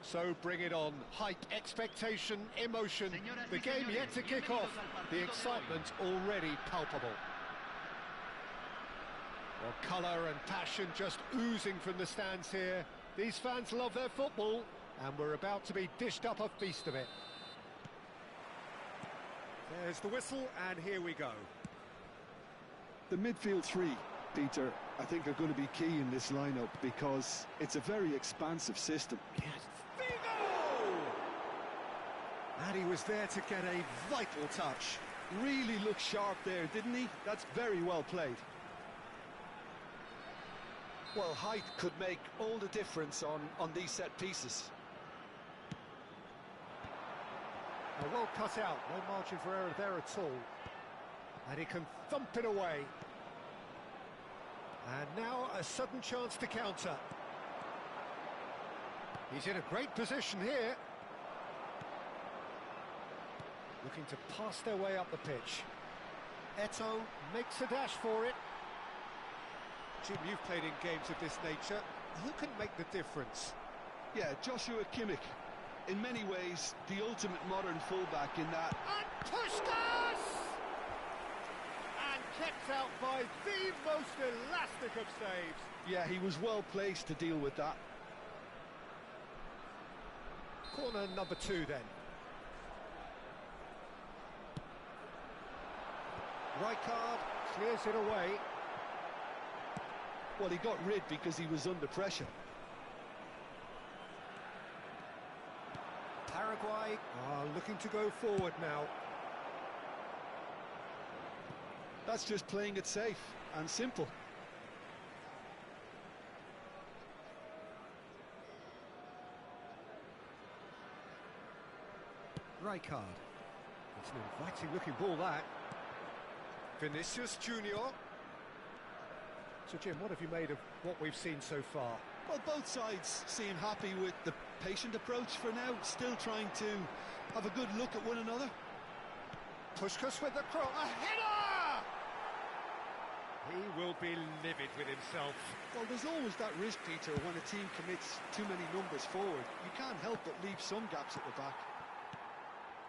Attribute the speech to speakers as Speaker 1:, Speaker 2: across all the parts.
Speaker 1: So bring it on. Hype, expectation, emotion. The game yet to kick off. The excitement already palpable. Well, colour and passion just oozing from the stands here. These fans love their football, and we're about to be dished up a feast of it. There's the whistle, and here we go.
Speaker 2: The midfield three, Peter, I think are going to be key in this lineup because it's a very expansive system.
Speaker 1: Yes, Figo! And he was there to get a vital touch.
Speaker 2: Really looked sharp there, didn't he? That's very well played. Well, height could make all the difference on these set pieces.
Speaker 1: Well cut out, no margin for error there at all. And he can thump it away. And now a sudden chance to counter. He's in a great position here. Looking to pass their way up the pitch. Eto'o makes a dash for it. Jim, you've played in games of this nature. Who can make the difference?
Speaker 2: Yeah, Joshua Kimmich. In many ways, the ultimate modern fullback in that.
Speaker 1: And Puskás! And kept out by the most elastic of saves.
Speaker 2: Yeah, he was well placed to deal with that.
Speaker 1: Corner number 2 then. Rijkaard clears it away.
Speaker 2: Well, he got rid because he was under pressure.
Speaker 1: Paraguay are looking to go forward now.
Speaker 2: That's just playing it safe and simple.
Speaker 1: Rijkaard. It's an inviting looking ball, that. Vinicius Junior. So Jim, what have you made of what we've seen so far?
Speaker 2: Well, both sides seem happy with the patient approach for now, still trying to have a good look at one another.
Speaker 1: Puskás with the cross, a header! He will be livid with himself.
Speaker 2: Well, there's always that risk, Peter, when a team commits too many numbers forward. You can't help but leave some gaps at the back.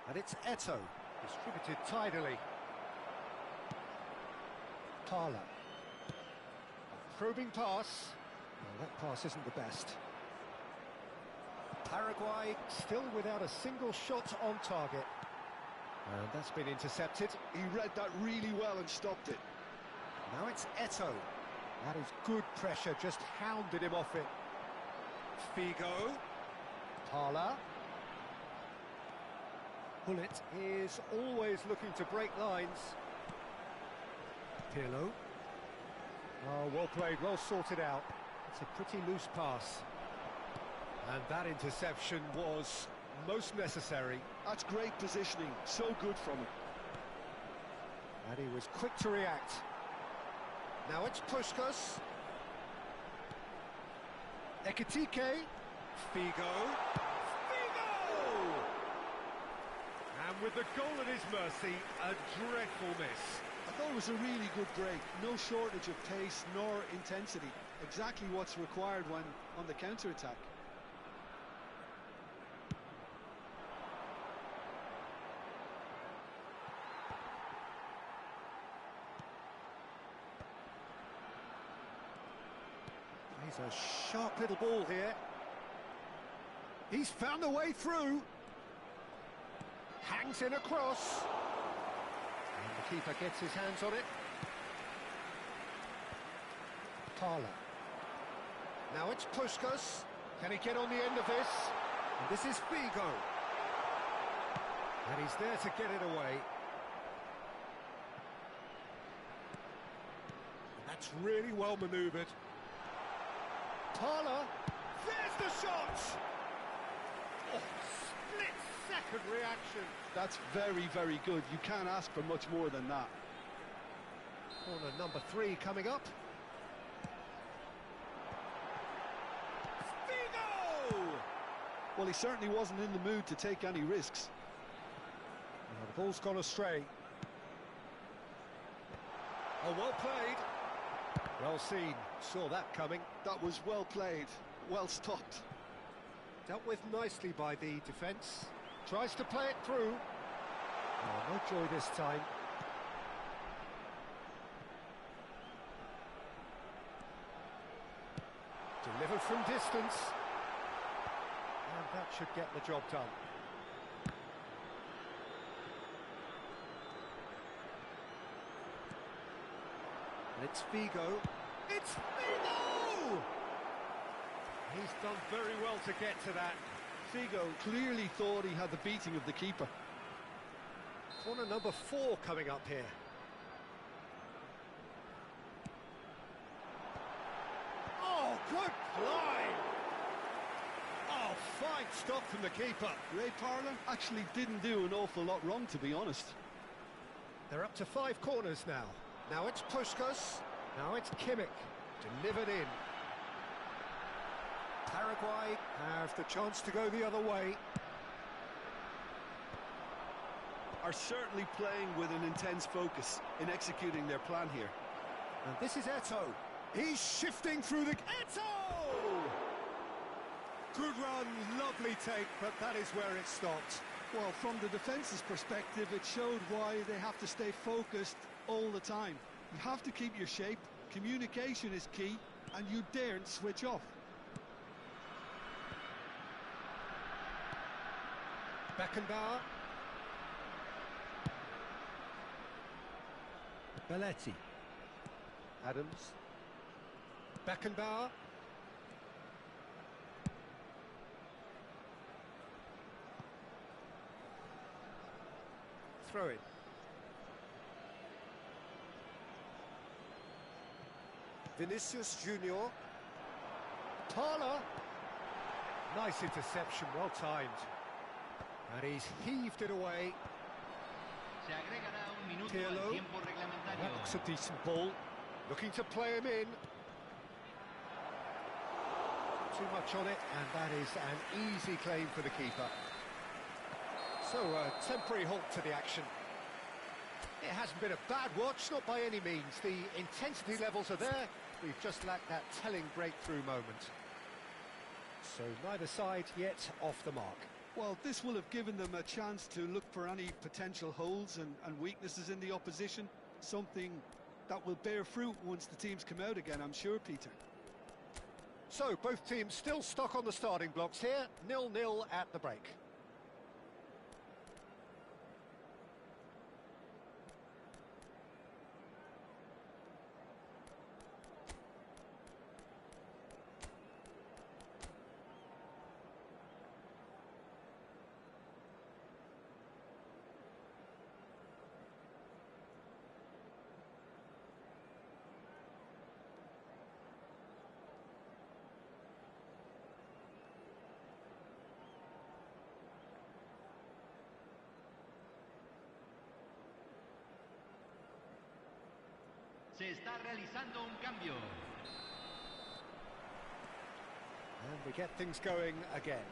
Speaker 1: And it's Eto'o, distributed tidily. Parla. Probing pass. Well, that pass isn't the best. Paraguay still without a single shot on target. And that's been intercepted.
Speaker 2: He read that really well and stopped it.
Speaker 1: Now it's Eto'o. That is good pressure, just hounded him off it. Figo. Parla. Gullit is always looking to break lines. Pirlo. Oh, well played, well sorted out. It's a pretty loose pass. And that interception was most necessary.
Speaker 2: That's great positioning, so good from him.
Speaker 1: And he was quick to react. Now it's Puskás. Ekitike. Figo. Figo! And with the goal at his mercy, a dreadful miss.
Speaker 2: I thought it was a really good break. No shortage of pace nor intensity. Exactly what's required when on the counter-attack.
Speaker 1: He's a sharp little ball here. He's found a way through. Hangs in across. And the keeper gets his hands on it. Parla. Now it's Puskás. Can he get on the end of this? And this is Figo. And he's there to get it away. And that's really well manoeuvred. Parla. There's the shot! Oh, split-second reaction.
Speaker 2: That's very, very good. You can't ask for much more than that.
Speaker 1: Corner number 3 coming up.
Speaker 2: Well, he certainly wasn't in the mood to take any risks.
Speaker 1: Now the ball's gone astray. Oh, well played. Well seen. Saw that coming.
Speaker 2: That was well played. Well stopped.
Speaker 1: Dealt with nicely by the defence. Tries to play it through. Oh, no joy this time. Delivered from distance. And that should get the job done. And it's Figo. It's Figo! He's done very well to get to that.
Speaker 2: Figo clearly thought he had the beating of the keeper.
Speaker 1: Corner number 4 coming up here. Oh, good line! Oh, fine stop from the keeper.
Speaker 2: Ray Parlour actually didn't do an awful lot wrong, to be honest.
Speaker 1: They're up to 5 corners now. Now it's Puskás. Now it's Kimmich. Delivered in. Paraguay have the chance to go the other way.
Speaker 2: Are certainly playing with an intense focus in executing their plan here.
Speaker 1: And this is Eto'o. He's shifting through the... Eto'o! Good run, lovely take, but that is where it stopped.
Speaker 2: Well, from the defence's perspective, it showed why they have to stay focused all the time. You have to keep your shape, communication is key, and you daren't switch off.
Speaker 1: Beckenbauer.
Speaker 3: Belletti.
Speaker 1: Adams. Beckenbauer. Throw it. Vinicius Junior. Parlour. Nice interception, well timed. And he's heaved it away.
Speaker 4: Se agregará un minuto
Speaker 1: Pirlo.
Speaker 4: al tiempo reglamentario.
Speaker 1: That looks a decent ball. Looking to play him in. Too much on it, and that is an easy claim for the keeper. So, a temporary halt to the action. It hasn't been a bad watch, not by any means. The intensity levels are there. We've just lacked that telling breakthrough moment. So, neither side yet off the mark.
Speaker 2: Well, this will have given them a chance to look for any potential holes and weaknesses in the opposition. Something that will bear fruit once the teams come out again, I'm sure, Peter.
Speaker 1: So, both teams still stuck on the starting blocks here. 0-0 at the break.
Speaker 4: Se está realizando un cambio.
Speaker 1: And we get things going again.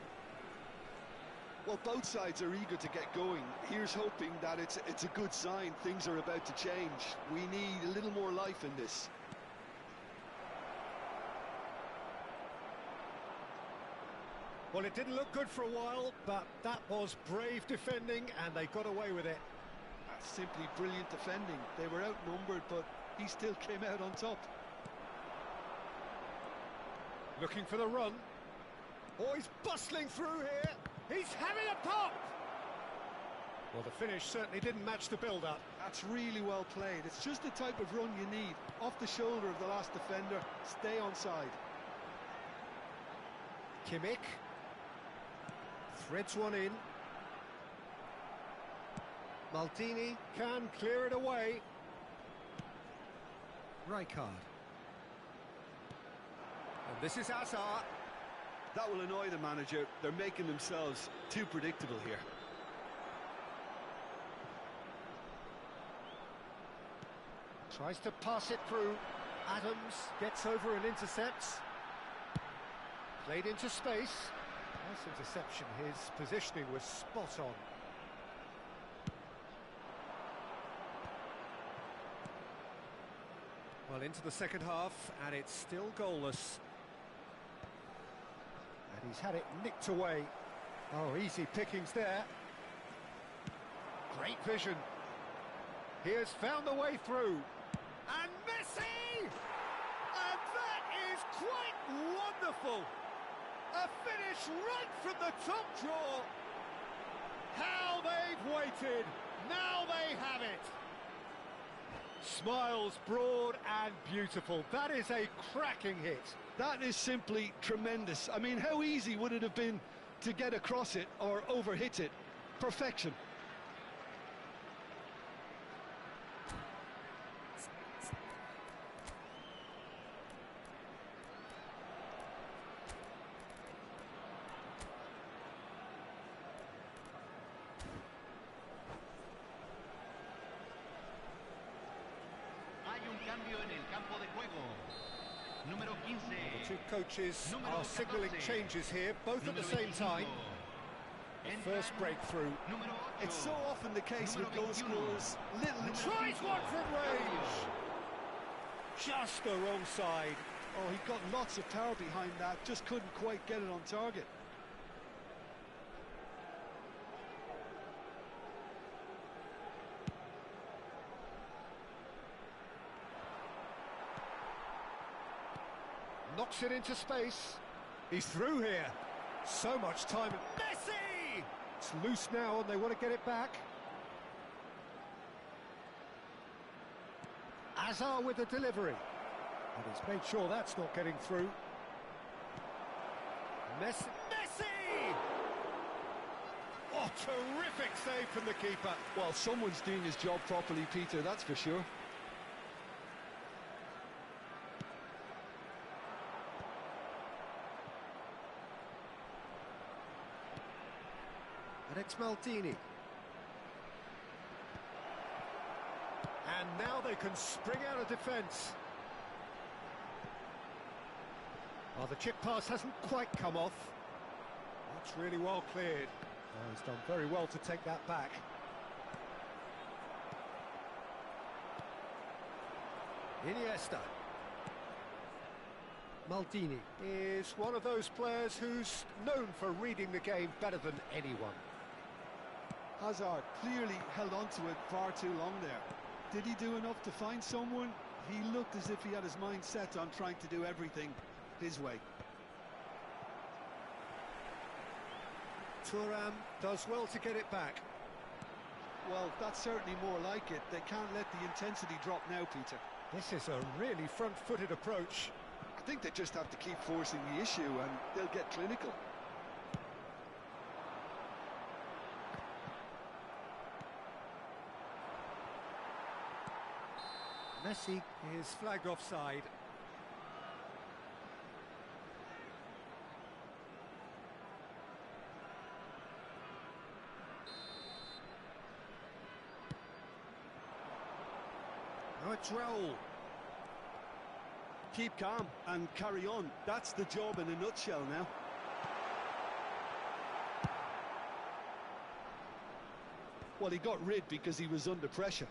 Speaker 2: Well, both sides are eager to get going. Here's hoping that it's a good sign. Things are about to change. We need a little more life in this.
Speaker 1: Well, it didn't look good for a while, but that was brave defending, and they got away with it.
Speaker 2: That's simply brilliant defending. They were outnumbered, but he still came out on top.
Speaker 1: Looking for the run. Oh, he's bustling through here. He's having a pop! Well, the finish certainly didn't match the build-up.
Speaker 2: That's really well played. It's just the type of run you need. Off the shoulder of the last defender, stay onside.
Speaker 1: Kimmich. Threads one in. Maldini can clear it away.
Speaker 3: Rijkaard.
Speaker 1: And this is Hazard.
Speaker 2: That will annoy the manager. They're making themselves too predictable here.
Speaker 1: Tries to pass it through. Adams gets over and intercepts. Played into space. Nice interception. His positioning was spot on. Well, into the second half, and it's still goalless. And He's had it nicked away. Oh, easy pickings there. Great vision. He has found the way through. And Messi! And that is quite wonderful. A finish right from the top drawer. How they've waited. Now they have it. Smiles broad and beautiful. That is a cracking hit.
Speaker 2: That is simply tremendous. I mean, how easy would it have been to get across it or overhit it? Perfection.
Speaker 4: Cambio en el campo de juego. Número 15.
Speaker 1: The two coaches
Speaker 4: Número
Speaker 1: are signalling
Speaker 4: 14.
Speaker 1: changes here, both at the
Speaker 4: Número
Speaker 1: same
Speaker 4: 25.
Speaker 1: time. The first breakthrough.
Speaker 4: Número 8.
Speaker 2: It's so often the case with
Speaker 4: Número
Speaker 2: goal
Speaker 4: 21.
Speaker 2: scorers. Little
Speaker 1: Tries one from range. Just the wrong side.
Speaker 2: Oh, he got lots of power behind that, just couldn't quite get it on target.
Speaker 1: Knocks it into space. He's through here. So much time. Messi! It's loose now and they want to get it back. Azar with the delivery. And he's made sure that's not getting through. Messi! Oh, terrific save from the keeper.
Speaker 2: Well, someone's doing his job properly, Peter, that's for sure.
Speaker 1: And it's Maldini. And now they can spring out of defence. Oh, the chip pass hasn't quite come off. That's really well cleared. Oh, he's done very well to take that back. Iniesta. Maldini is one of those players who's known for reading the game better than anyone.
Speaker 2: Hazard clearly held on to it far too long there. Did he do enough to find someone? He looked as if he had his mind set on trying to do everything his way.
Speaker 1: Thuram does well to get it back.
Speaker 2: Well, that's certainly more like it. They can't let the intensity drop now, Peter.
Speaker 1: This is a really front-footed approach.
Speaker 2: I think they just have to keep forcing the issue and they'll get clinical.
Speaker 1: Messi is flagged offside. Now it's Raul.
Speaker 2: Keep calm and carry on. That's the job in a nutshell now. Well, he got rid because he was under pressure.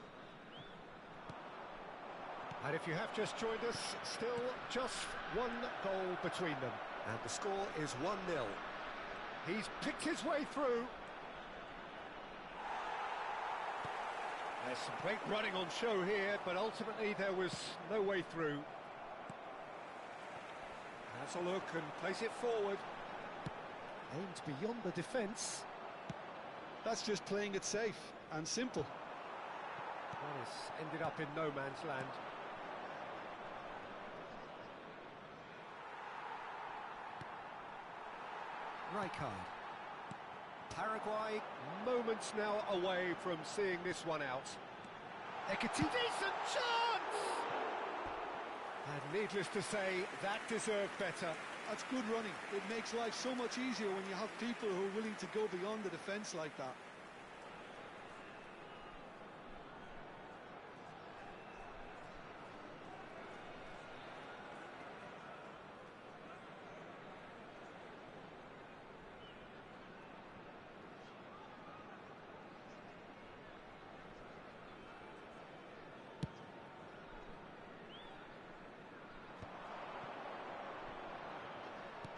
Speaker 1: And if you have just joined us, still just one goal between them. And the score is 1-0. He's picked his way through. There's some great running on show here, but ultimately there was no way through. Has a look and plays it forward. Aimed beyond the defence.
Speaker 2: That's just playing it safe and simple.
Speaker 1: That has ended up in no man's land. Rijkaard. Paraguay, moments now away from seeing this one out. Ekiti, decent chance! And needless to say, that deserved better.
Speaker 2: That's good running. It makes life so much easier when you have people who are willing to go beyond the defence like that.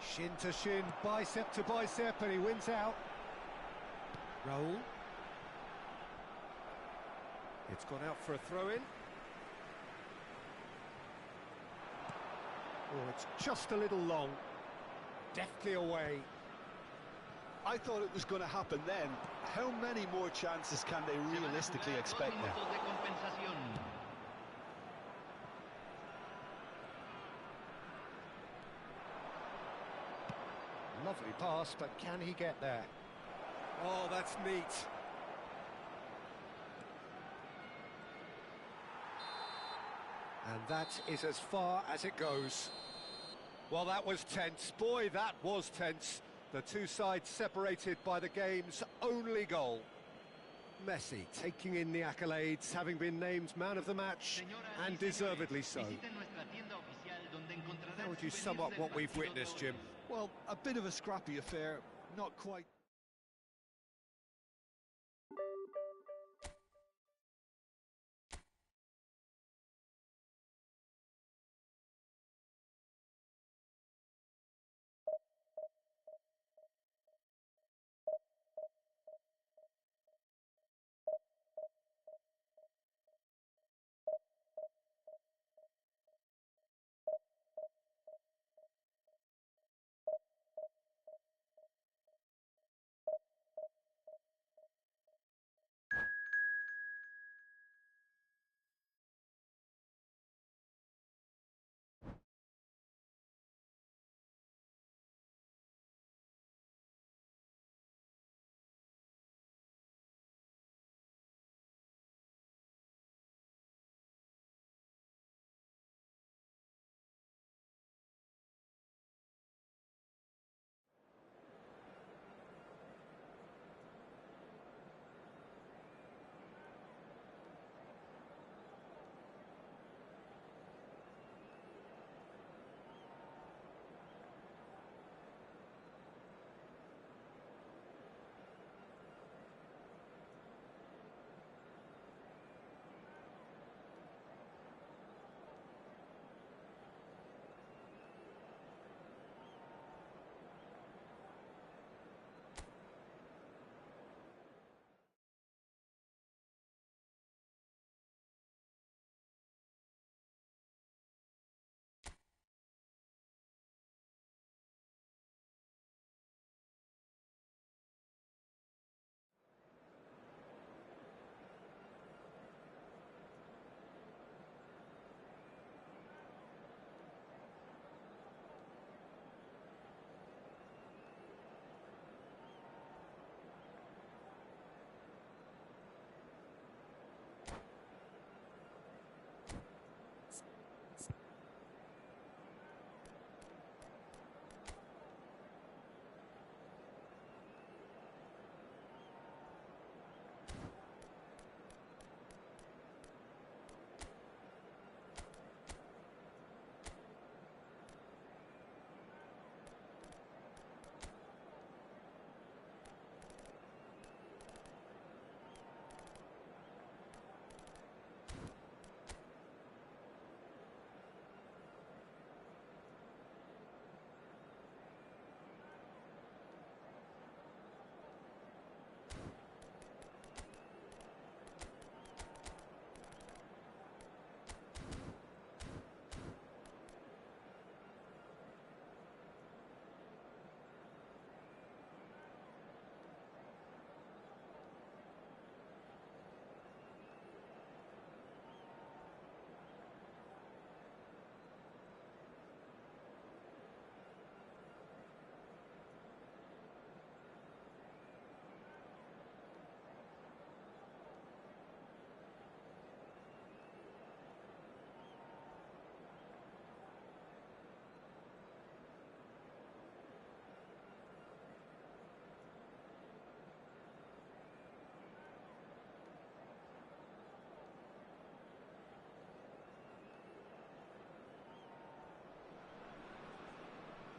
Speaker 1: Shin to shin, bicep to bicep, and he wins out. Raul. It's gone out for a throw-in. Oh, it's just a little long. Deftly away.
Speaker 2: I thought it was going to happen then. How many more chances can they realistically expect now?
Speaker 1: Lovely pass, but can he get there? Oh, that's neat. And that is as far as it goes. Well, that was tense. Boy, that was tense. The two sides separated by the game's only goal. Messi taking in the accolades, having been named man of the match, and deservedly so. How would you sum up what we've witnessed, Jim?
Speaker 2: Well, a bit of a scrappy affair, not quite.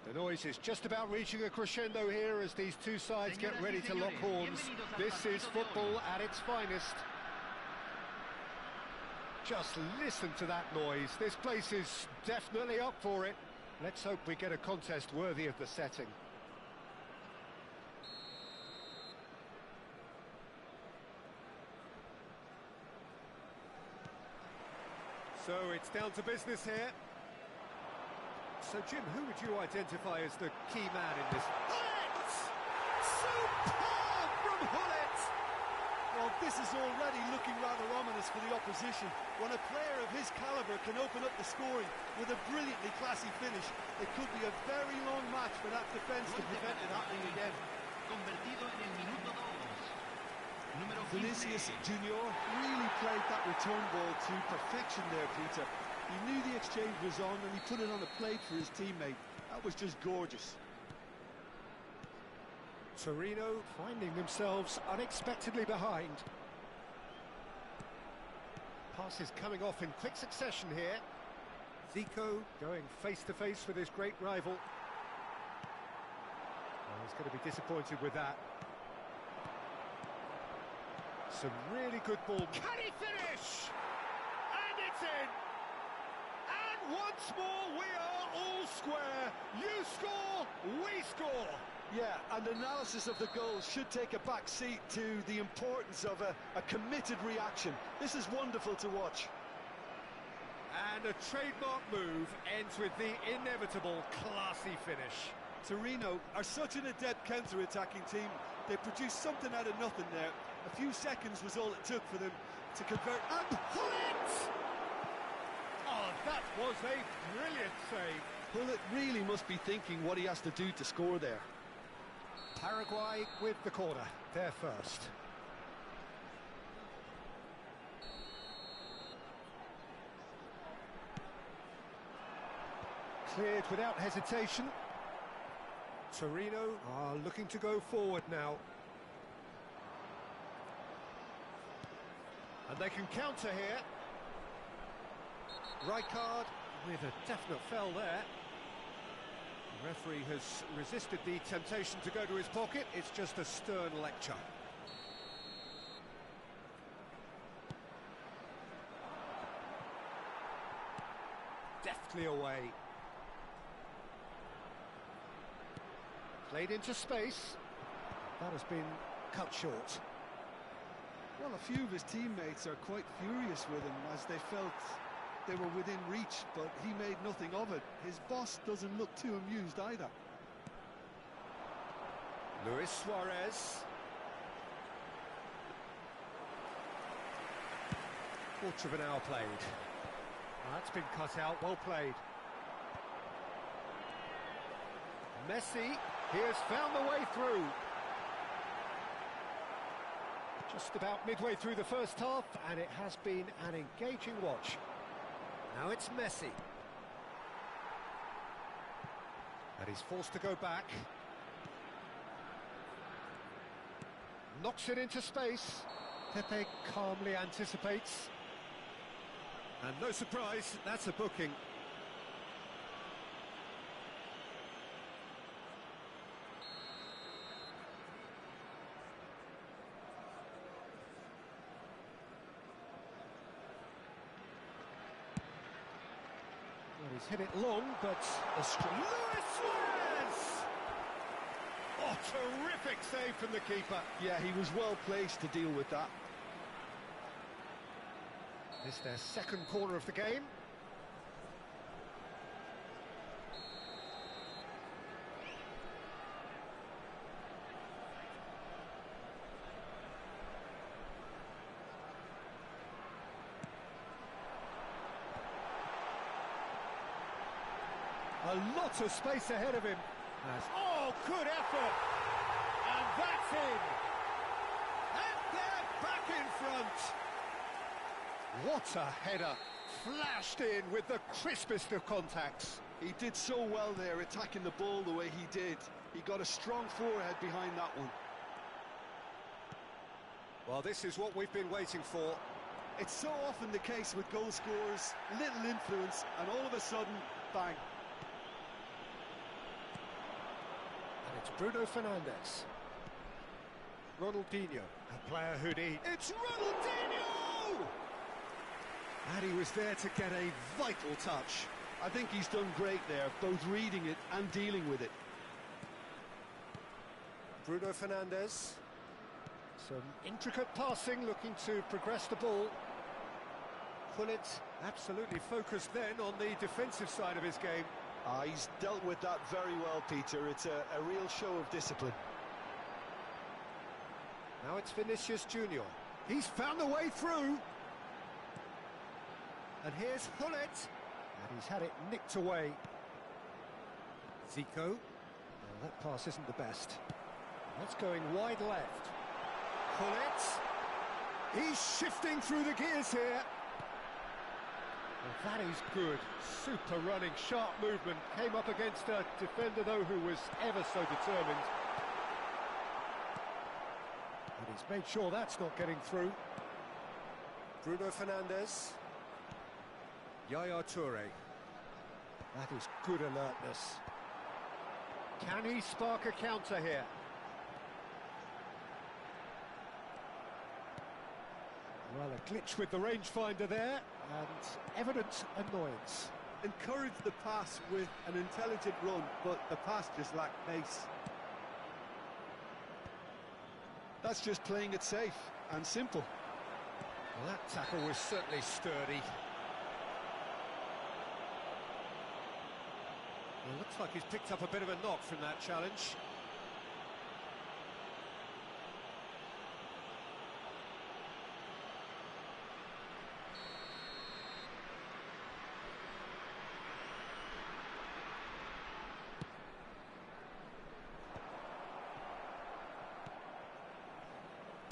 Speaker 1: The noise is just about reaching a crescendo here as these two sides get ready to lock horns. This is football at its finest. Just listen to that noise. This place is definitely up for it. Let's hope we get a contest worthy of the setting. So it's down to business here. So Jim, who would you identify as the key man in this? Gullit! Superb from Gullit!
Speaker 2: Well, this is already looking rather ominous for the opposition. When a player of his calibre can open up the scoring with a brilliantly classy finish, it could be a very long match for that defence to prevent it happening again.
Speaker 4: Convertido en el minuto 2. Número 15.
Speaker 2: Vinicius Junior really played that return ball to perfection there, Peter. He knew the exchange was on and he put it on a plate for his teammate. That was just gorgeous.
Speaker 1: Torino finding themselves unexpectedly behind. Passes coming off in quick succession here. Zico going face-to-face with his great rival. Oh, he's going to be disappointed with that. Some really good ball. Can he finish? And it's in! And once more we are all square. You score, we score.
Speaker 2: Yeah, and analysis of the goal should take a back seat to the importance of a committed reaction. This is wonderful to watch.
Speaker 1: And a trademark move ends with the inevitable classy finish.
Speaker 2: Torino are such an adept counter-attacking team. They produced something out of nothing there. A few seconds was all it took for them to convert. And
Speaker 1: Gullit! Oh, that was a brilliant save.
Speaker 2: Gullit really must be thinking what he has to do to score there.
Speaker 1: Paraguay with the corner, there first. Cleared without hesitation. Torino are looking to go forward now. And they can counter here. Rijkaard with a definite foul there. The referee has resisted the temptation to go to his pocket. It's just a stern lecture. Deftly away. Played into space. That has been cut short.
Speaker 2: Well, a few of his teammates are quite furious with him as they felt they were within reach, but he made nothing of it. His boss doesn't look too amused either.
Speaker 1: Luis Suarez. Quarter of an hour played. That's been cut out, well played. Messi, he has found the way through. Just about midway through the first half, and it has been an engaging watch. Now it's Messi. And he's forced to go back. Knocks it into space. Pepe calmly anticipates. And no surprise, that's a booking. Well, he's hit it long, but a strong... Luis Suarez! Oh, terrific save from the keeper.
Speaker 2: Yeah, he was well placed to deal with that.
Speaker 1: This is their second corner of the game. A lot of space ahead of him. Oh, good effort! And that's in! And they're back in front! What a header! Flashed in with the crispest of contacts.
Speaker 2: He did so well there, attacking the ball the way he did. He got a strong forehead behind that one.
Speaker 1: Well, this is what we've been waiting for.
Speaker 2: It's so often the case with goal scorers, little influence, and all of a sudden, bang.
Speaker 1: And it's Bruno Fernandes. Ronaldinho, a player who needs... It's Ronaldinho! And he was there to get a vital touch.
Speaker 2: I think he's done great there, both reading it and dealing with it.
Speaker 1: Bruno Fernandes. Some intricate passing, looking to progress the ball. Gullit absolutely focused then on the defensive side of his game.
Speaker 2: He's dealt with that very well, Peter. It's a real show of discipline.
Speaker 1: Now it's Vinicius Junior. He's found the way through. And here's Gullit. And he's had it nicked away. Zico. Well, that pass isn't the best. That's going wide left. Gullit. He's shifting through the gears here. Well, that is good. Super running, sharp movement. Came up against a defender, though, who was ever so determined. And he's made sure that's not getting through. Bruno Fernandes. Yaya Toure. That is good alertness. Can he spark a counter here? Well, a glitch with the rangefinder there, and evident annoyance.
Speaker 2: Encourage the pass with an intelligent run, but the pass just lacked pace. That's just playing it safe and simple.
Speaker 1: Well, that tackle was certainly sturdy. Well, looks like he's picked up a bit of a knock from that challenge.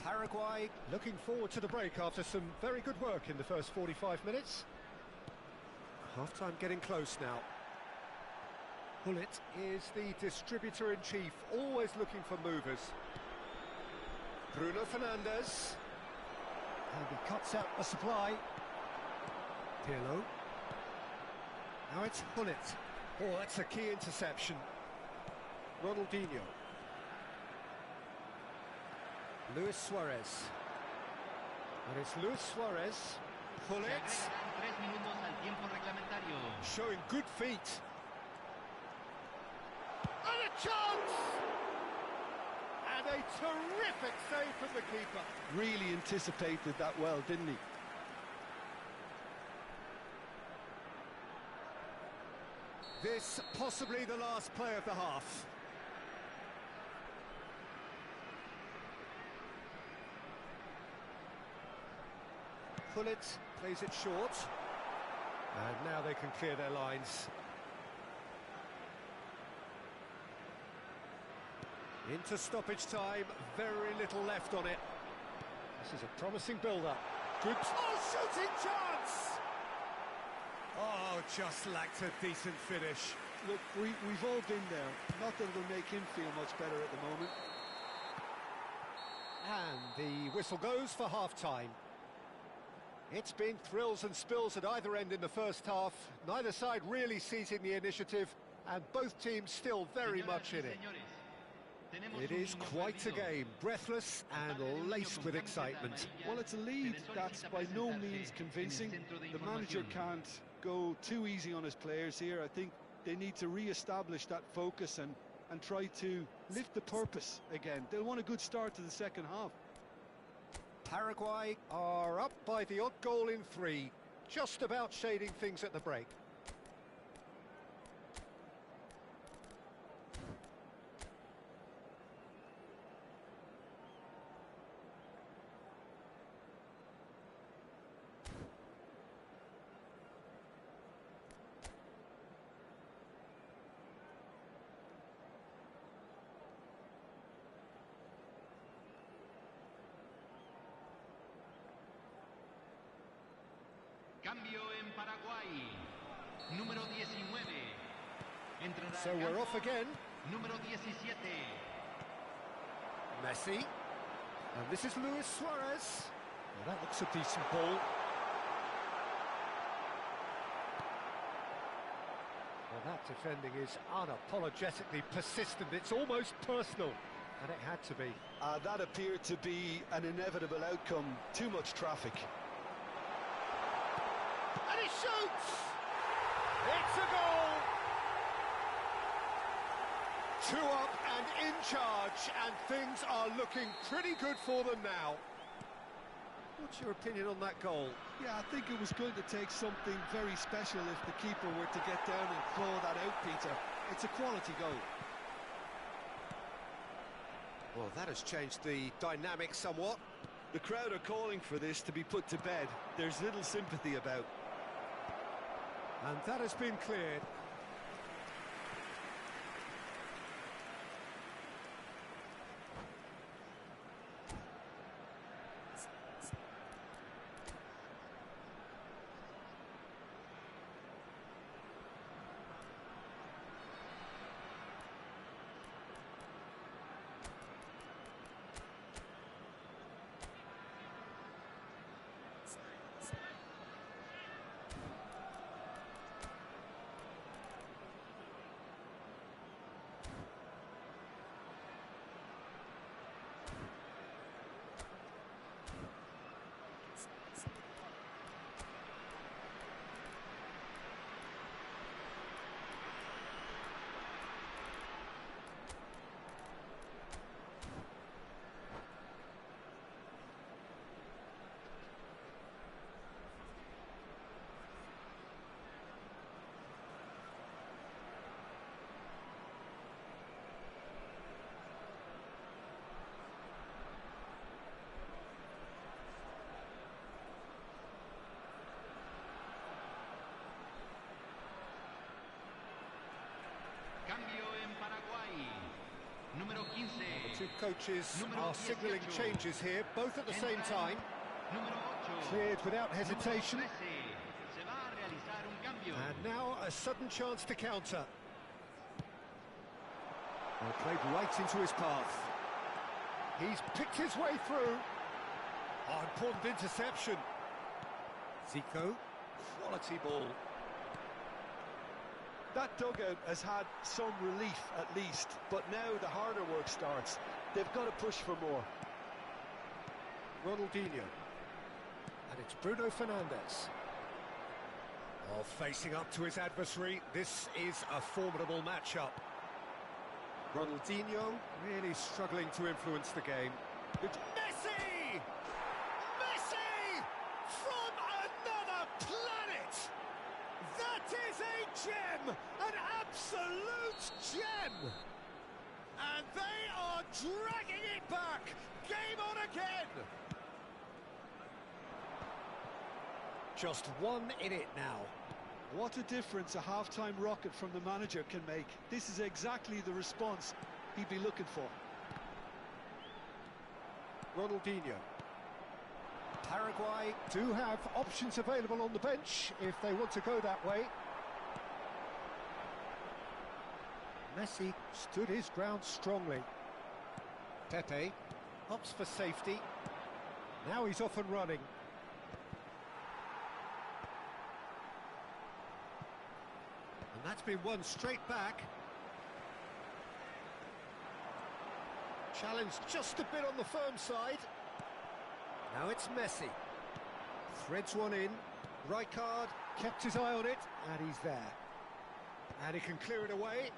Speaker 1: Paraguay looking forward to the break after some very good work in the first 45 minutes. Half-time getting close now. Gullit is the distributor-in-chief, always looking for movers. Bruno Fernandes. And he cuts out the supply. Pirlo. Now it's Gullit. Oh, that's a key interception. Ronaldinho. Luis Suarez. And it's Luis Suarez. Gullit. Showing good feet. And a chance! And a terrific save from the keeper.
Speaker 2: Really anticipated that well, didn't he?
Speaker 1: This possibly the last play of the half. Gullit plays it short. And now they can clear their lines. Into stoppage time, very little left on it. This is a promising build-up. Good... Oh, shooting chance! Oh, just lacked a decent finish.
Speaker 2: Look, we've all been there. Not that it'll make him feel much better at the moment.
Speaker 1: And the whistle goes for half-time. It's been thrills and spills at either end in the first half. Neither side really seizing the initiative, and both teams still very much in it. It is quite a game, breathless and laced with excitement.
Speaker 2: Well, it's a lead that's by no means convincing. The manager can't go too easy on his players here. I think they need to re-establish that focus and try to lift the purpose again. They'll want a good start to the second half.
Speaker 1: Paraguay are up by the odd goal in 3, just about shading things at the break.
Speaker 4: Cambio en Paraguay. Número 19. Entrará
Speaker 1: So we're off again.
Speaker 4: Número 17.
Speaker 1: Messi. And this is Luis Suarez. Well, that looks a decent ball. Well, that defending is unapologetically persistent. It's almost personal. And it had to be.
Speaker 2: That appeared to be an inevitable outcome. Too much traffic.
Speaker 1: And he shoots! It's a goal! 2 up and in charge, and things are looking pretty good for them now. What's your opinion on that goal?
Speaker 2: Yeah, I think it was going to take something very special if the keeper were to get down and claw that out, Peter. It's a quality goal.
Speaker 1: Well, that has changed the dynamic somewhat.
Speaker 2: The crowd are calling for this to be put to bed. There's little sympathy about.
Speaker 1: And that has been cleared.
Speaker 4: Cambio en Paraguay. Número 15.
Speaker 1: The two coaches
Speaker 4: Número
Speaker 1: are signalling
Speaker 4: 18.
Speaker 1: changes here, both at the same time.
Speaker 4: Número 8.
Speaker 1: Cleared without hesitation.
Speaker 4: Número 13. Se va a realizar un cambio.
Speaker 1: And now a sudden chance to counter. Well, played right into his path. He's picked his way through. Oh, important interception. Zico, quality ball.
Speaker 2: That dugout has had some relief at least, but now the harder work starts. They've got to push for more.
Speaker 1: Ronaldinho. And it's Bruno Fernandes. Oh, facing up to his adversary. This is a formidable matchup. Ronaldinho really struggling to influence the game. It's Messi! Messi! From another planet! That is a gem! An absolute gem! And they are dragging it back! Game on again! Just one in it now.
Speaker 2: What a difference a half-time rocket from the manager can make. This is exactly the response he'd be looking for.
Speaker 1: Ronaldinho. Paraguay do have options available on the bench if they want to go that way. Messi stood his ground strongly. Pepe opts for safety. Now he's off and running. And that's been won straight back. Challenge just a bit on the firm side. Now it's Messi. Threads one in. Rijkaard kept his eye on it, and he's there. And he can clear it away.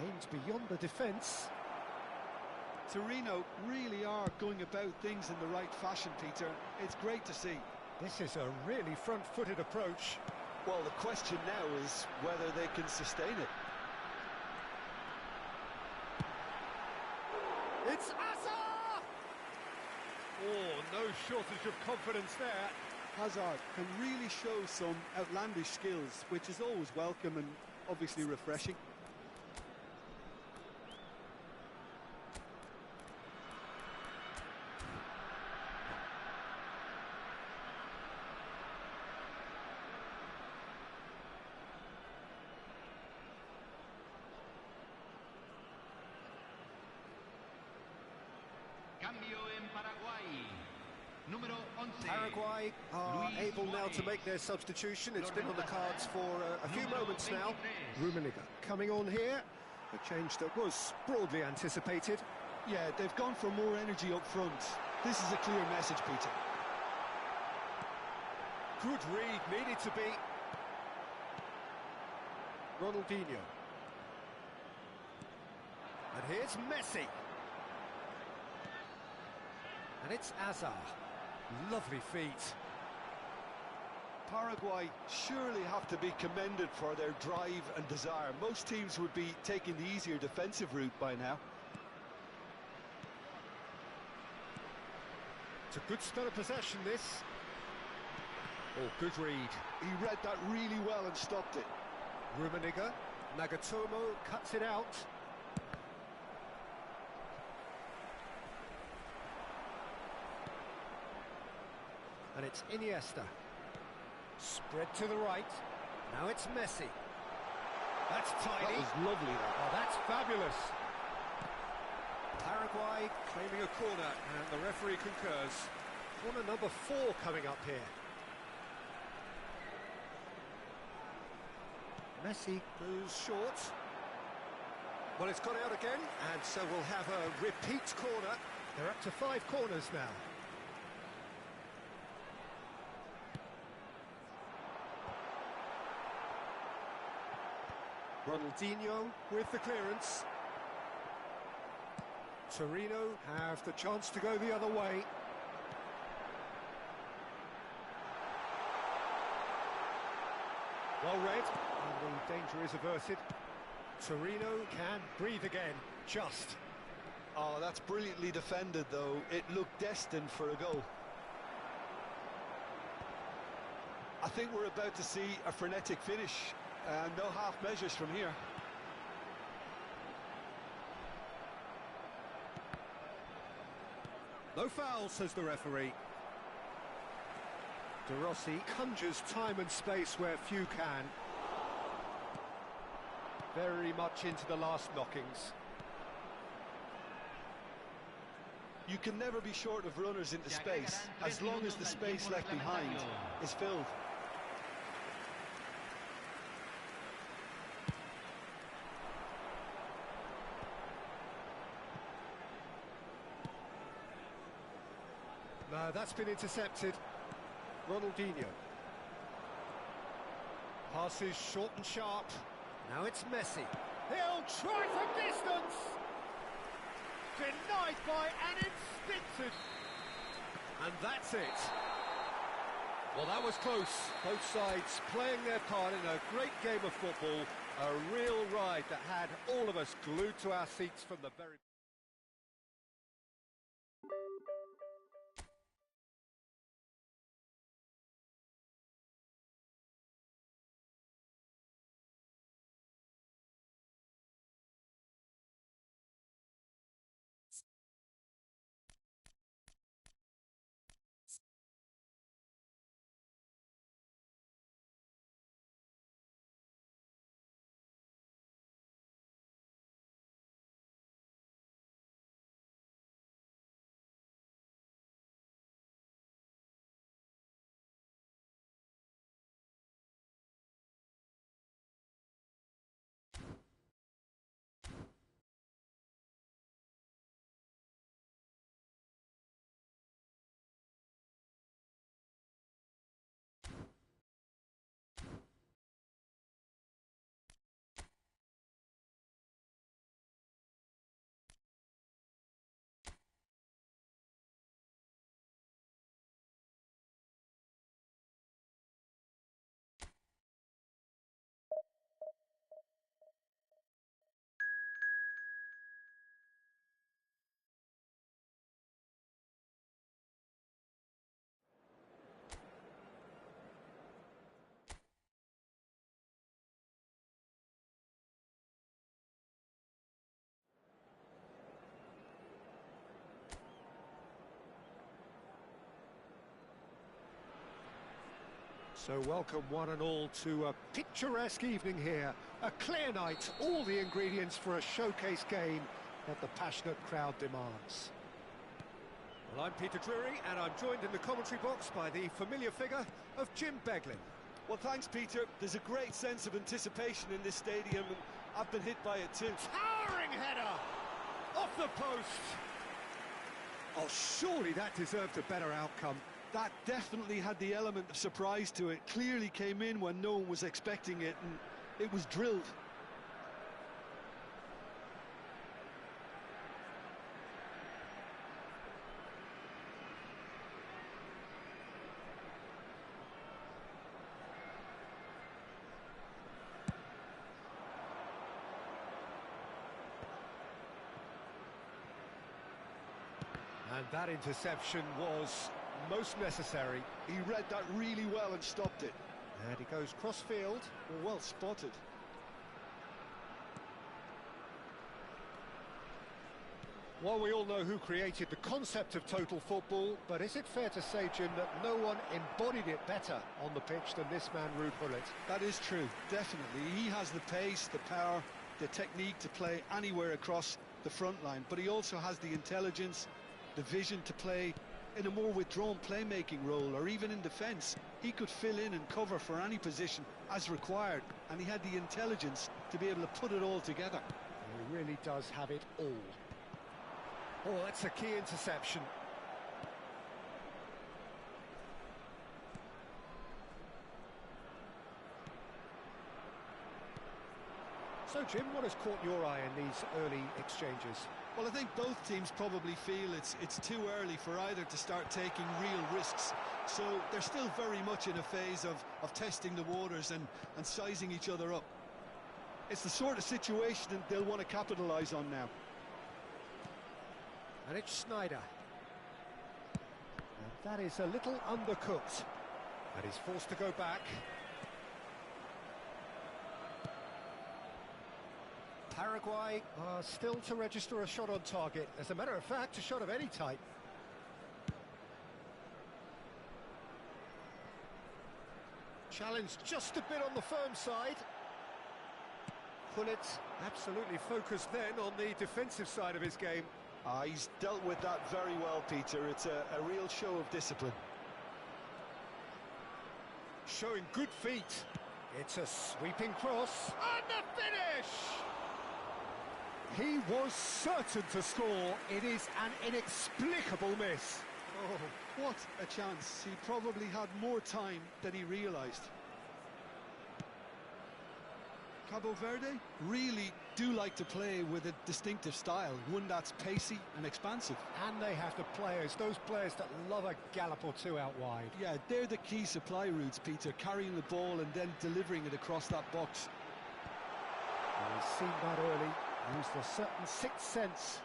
Speaker 1: Aims beyond the defence.
Speaker 2: Torino really are going about things in the right fashion, Peter. It's great to see.
Speaker 1: This is a really front-footed approach.
Speaker 2: Well, the question now is whether they can sustain it.
Speaker 1: It's Hazard! Oh, no shortage of confidence there.
Speaker 2: Hazard can really show some outlandish skills, which is always welcome and obviously refreshing.
Speaker 4: Cambio en Paraguay. Número 11.
Speaker 1: Paraguay are
Speaker 4: Luis
Speaker 1: able now to
Speaker 4: Suárez.
Speaker 1: make their substitution. It's been on the cards for a few
Speaker 4: Número
Speaker 1: moments now.
Speaker 4: 23.
Speaker 1: Rummenigge coming on here. A change that was broadly anticipated.
Speaker 2: Yeah, they've gone for more energy up front. This is a clear message, Peter.
Speaker 1: Good read, needed to be. Ronaldinho. And here's Messi. And it's Azar. Lovely feet.
Speaker 2: Paraguay surely have to be commended for their drive and desire. Most teams would be taking the easier defensive route by now.
Speaker 1: It's a good spell of possession, this. Oh, good read.
Speaker 2: He read that really well and stopped it.
Speaker 1: Rummenigge. Nagatomo cuts it out. And it's Iniesta. Spread to the right. Now it's Messi. That's tidy.
Speaker 2: That was lovely, that.
Speaker 1: Oh, that's fabulous. Paraguay claiming a corner, and the referee concurs. Corner number 4 coming up here. Messi goes short. Well, it's gone out again, and so we'll have a repeat corner. They're up to 5 corners now. Ronaldinho with the clearance. Torino have the chance to go the other way. Well read, and the danger is averted. Torino can breathe again, just.
Speaker 2: Oh, that's brilliantly defended, though. It looked destined for a goal. I think we're about to see a frenetic finish. No half measures from here.
Speaker 1: No foul, says the referee. De Rossi conjures time and space where few can. Very much into the last knockings.
Speaker 2: You can never be short of runners into space, as long as the space left behind is filled.
Speaker 1: No, that's been intercepted. Ronaldinho. Passes short and sharp. Now it's Messi. He'll try from distance! Denied by an instinctive. And that's it. Well, that was close. Both sides playing their part in a great game of football. A real ride that had all of us glued to our seats from the very... So welcome one and all to a picturesque evening here. A clear night, all the ingredients for a showcase game that the passionate crowd demands. Well, I'm Peter Drury, and I'm joined in the commentary box by the familiar figure of Jim Beglin.
Speaker 2: Well, thanks, Peter. There's a great sense of anticipation in this stadium, and I've been hit by it too.
Speaker 1: Towering header! Off the post! Oh, surely that deserved a better outcome.
Speaker 2: That definitely had the element of surprise to it. Clearly came in when no one was expecting it, and It was drilled.
Speaker 1: And that interception was most necessary.
Speaker 2: He read that really well and stopped it.
Speaker 1: And he goes cross-field.
Speaker 2: Well spotted.
Speaker 1: Well, we all know who created the concept of total football, but is it fair to say, Jim, that no one embodied it better on the pitch than this man, Ruud Gullit?
Speaker 2: That is true, definitely. He has the pace, the power, the technique to play anywhere across the front line, but he also has the intelligence, the vision to play in a more withdrawn playmaking role, or even in defence. He could fill in and cover for any position as required, and he had the intelligence to be able to put it all together.
Speaker 1: He really does have it all. Oh, that's a key interception. So, Jim, what has caught your eye in these early exchanges?
Speaker 2: Well, I think both teams probably feel it's too early for either to start taking real risks. So they're still very much in a phase of testing the waters and sizing each other up. It's the sort of situation that they'll want to capitalise on now.
Speaker 1: And it's Sneijder. And that is a little undercooked. And he's forced to go back. Paraguay are still to register a shot on target. As a matter of fact, a shot of any type. Challenged just a bit on the firm side. Gullit absolutely focused then on the defensive side of his game.
Speaker 2: He's dealt with that very well, Peter. It's a real show of discipline.
Speaker 1: Showing good feet. It's a sweeping cross. And the finish! He was certain to score. It is an inexplicable miss.
Speaker 2: Oh, what a chance. He probably had more time than he realised. Cabo Verde really do like to play with a distinctive style, one that's pacey and expansive.
Speaker 1: And they have the players, those players that love a gallop or two out wide.
Speaker 2: Yeah, they're the key supply routes, Peter, carrying the ball and then delivering it across that box.
Speaker 1: And he's seen that early, used a certain sixth sense.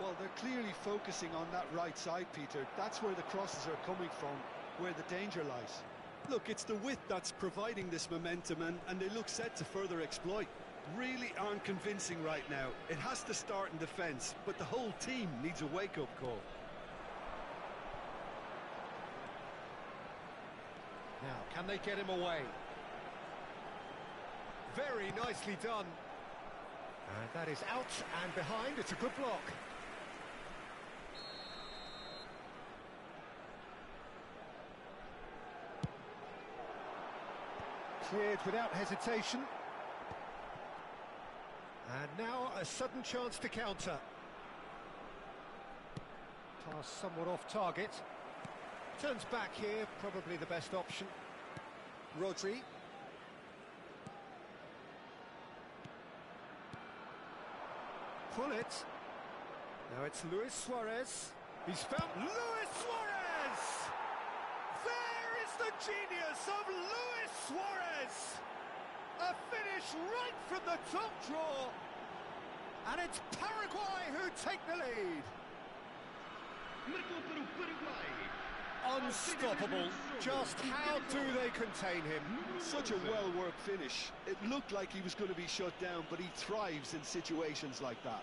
Speaker 2: Well, they're clearly focusing on that right side, Peter. That's where the crosses are coming from, where the danger lies. Look, it's the width that's providing this momentum, and they look set to further exploit. Really aren't convincing right now. It has to start in defence, but the whole team needs a wake-up call.
Speaker 1: Now, can they get him away? Very nicely done. And that is out and behind. It's a good block. Cleared without hesitation. And now a sudden chance to counter. Pass somewhat off target. Turns back here, probably the best option. Rodri. Gullit. Now it's Luis Suarez. He's found Luis Suarez! There is the genius of Luis Suarez! A finish right from the top draw. And it's Paraguay who take the lead.
Speaker 4: Marcou para o Paraguai.
Speaker 1: Unstoppable. Just how do they contain him?
Speaker 2: Such a well-worked finish. It looked like he was going to be shut down, but he thrives in situations like that.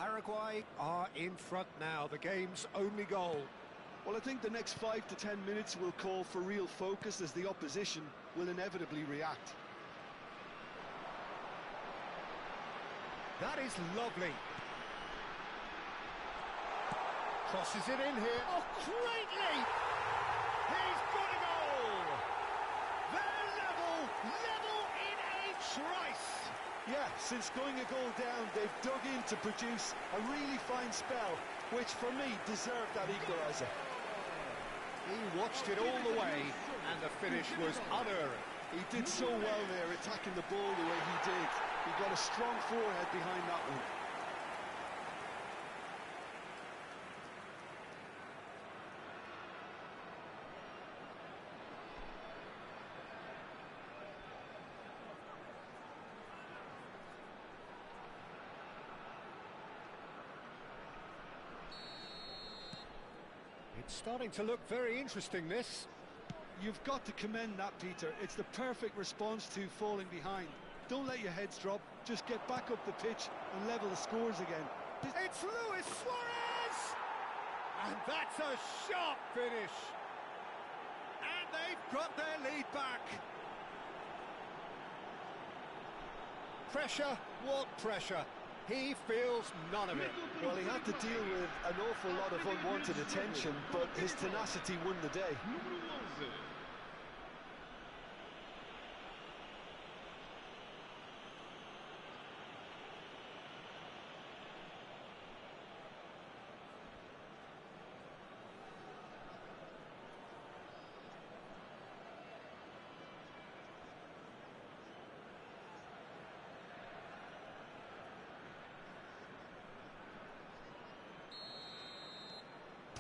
Speaker 1: Paraguay are in front now, the game's only goal.
Speaker 2: Well, I think the next 5 to 10 minutes will call for real focus as the opposition will inevitably react.
Speaker 1: That is lovely. Crosses it in here. Oh, great leap! He's got a goal! They're level in a trice!
Speaker 2: Yeah, since going a goal down, they've dug in to produce a really fine spell, which for me deserved that equaliser.
Speaker 1: He watched it all the way, and the finish was unerring.
Speaker 2: He did so well there, attacking the ball the way he did. He got a strong forehead behind that one.
Speaker 1: It's starting to look very interesting, this.
Speaker 2: You've got to commend that, Peter. It's the perfect response to falling behind. Don't let your heads drop, just get back up the pitch and level the scores again.
Speaker 1: It's Luis Suarez! And that's a sharp finish. And they've got their lead back. Pressure, what pressure? He feels none of it.
Speaker 2: Well, he had to deal with an awful lot of unwanted attention, but his tenacity won the day.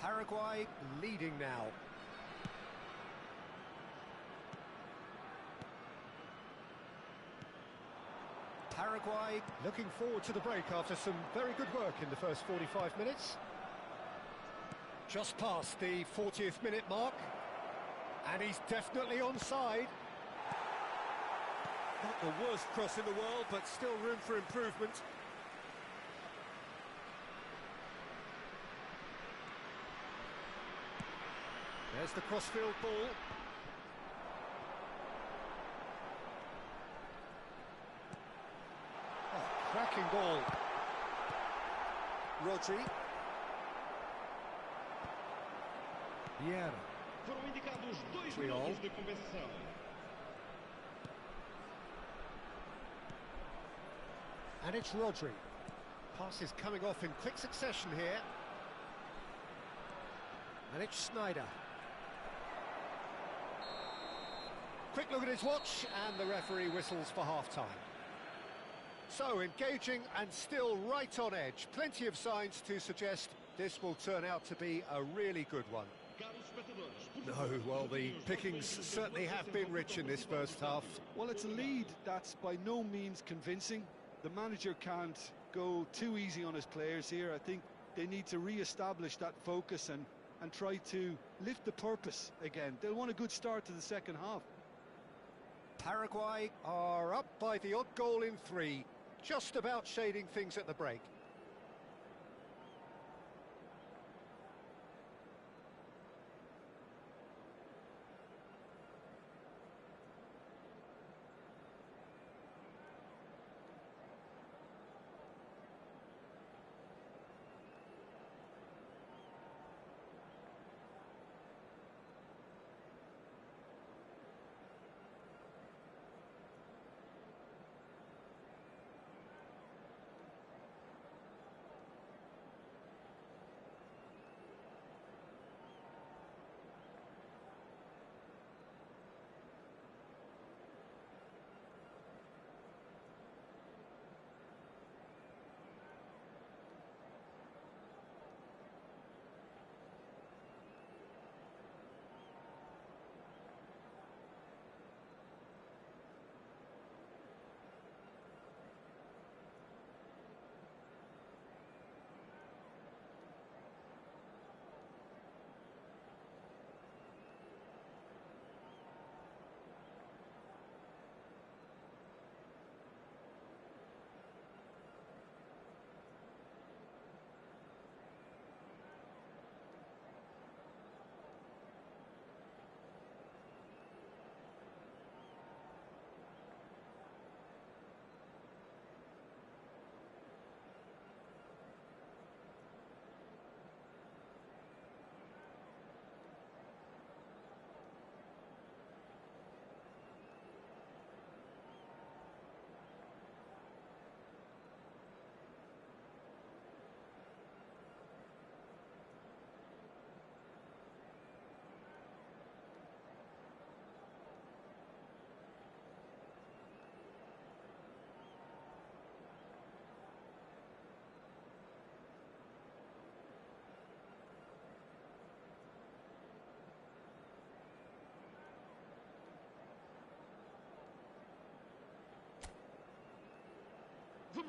Speaker 1: Paraguay leading now. Paraguay looking forward to the break after some very good work in the first 45 minutes. Just past the 40th minute mark. And he's definitely onside. Not the worst cross in the world, but still room for improvement. There's the crossfield ball. Oh, cracking ball. Rodri. Vieira.
Speaker 4: Foram indicados 2
Speaker 1: Triol.
Speaker 4: minutos de compensação.
Speaker 1: And it's Rodri. Passes coming off in quick succession here. And it's Sneijder. Quick look at his watch, and the referee whistles for half-time. So, engaging and still right on edge. Plenty of signs to suggest this will turn out to be a really good one. No, well, the pickings certainly have been rich in this first half.
Speaker 2: Well, it's a lead that's by no means convincing. The manager can't go too easy on his players here. I think they need to re-establish that focus and try to lift the purpose again. They'll want a good start to the second half.
Speaker 1: Paraguay are up by the odd goal in 3, just about shading things at the break.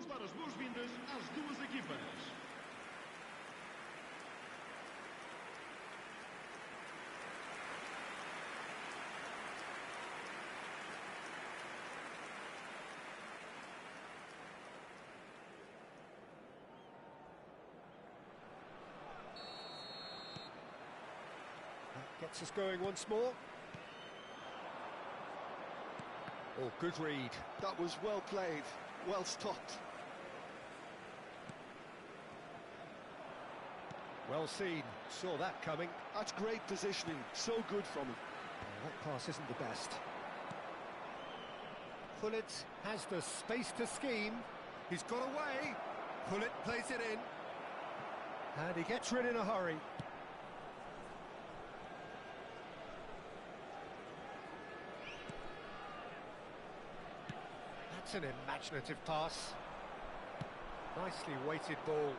Speaker 3: dar as boas-vindas às duas equipas.
Speaker 1: That gets us going once more. Oh, good read.
Speaker 2: That was well played, well stopped.
Speaker 1: Well seen, saw that coming.
Speaker 2: That's great positioning, so good from him.
Speaker 1: Oh, that pass isn't the best. Pullet has the space to scheme. He's got away. Pullet plays it in. And he gets rid in a hurry. That's an imaginative pass. Nicely weighted ball.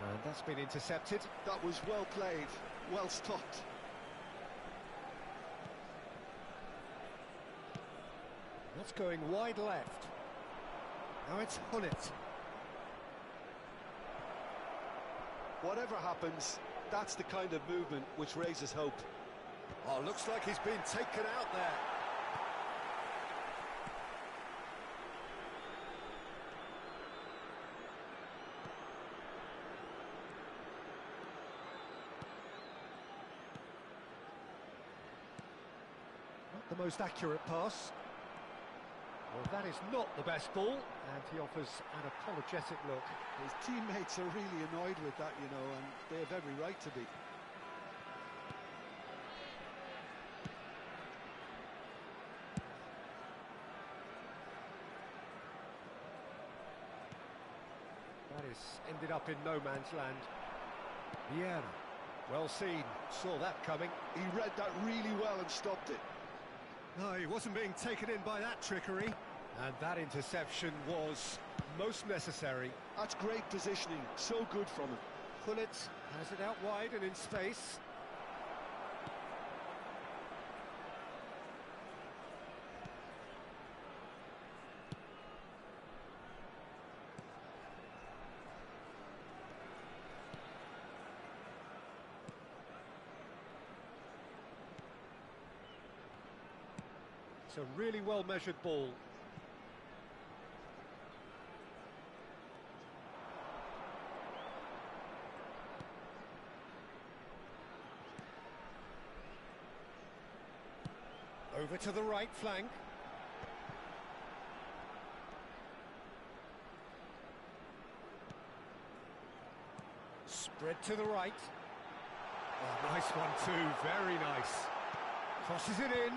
Speaker 1: And that's been intercepted.
Speaker 2: That was well played, well stopped.
Speaker 1: That's going wide left. Now it's Hullet.
Speaker 2: Whatever happens, that's the kind of movement which raises hope.
Speaker 1: Oh, looks like he's been taken out there. Not the most accurate pass. Well, that is not the best ball, and he offers an apologetic look.
Speaker 2: His teammates are really annoyed with that, you know, and they have every right to be.
Speaker 1: That is ended up in no man's land. Vieira, well seen, saw that coming.
Speaker 2: He read that really well and stopped it.
Speaker 1: No, he wasn't being taken in by that trickery. And that interception was most necessary.
Speaker 2: That's great positioning, so good from him.
Speaker 1: Pullet has it out wide and in space. It's a really well-measured ball. Over to the right flank. Spread to the right. Oh, nice one too, very nice. Crosses it in.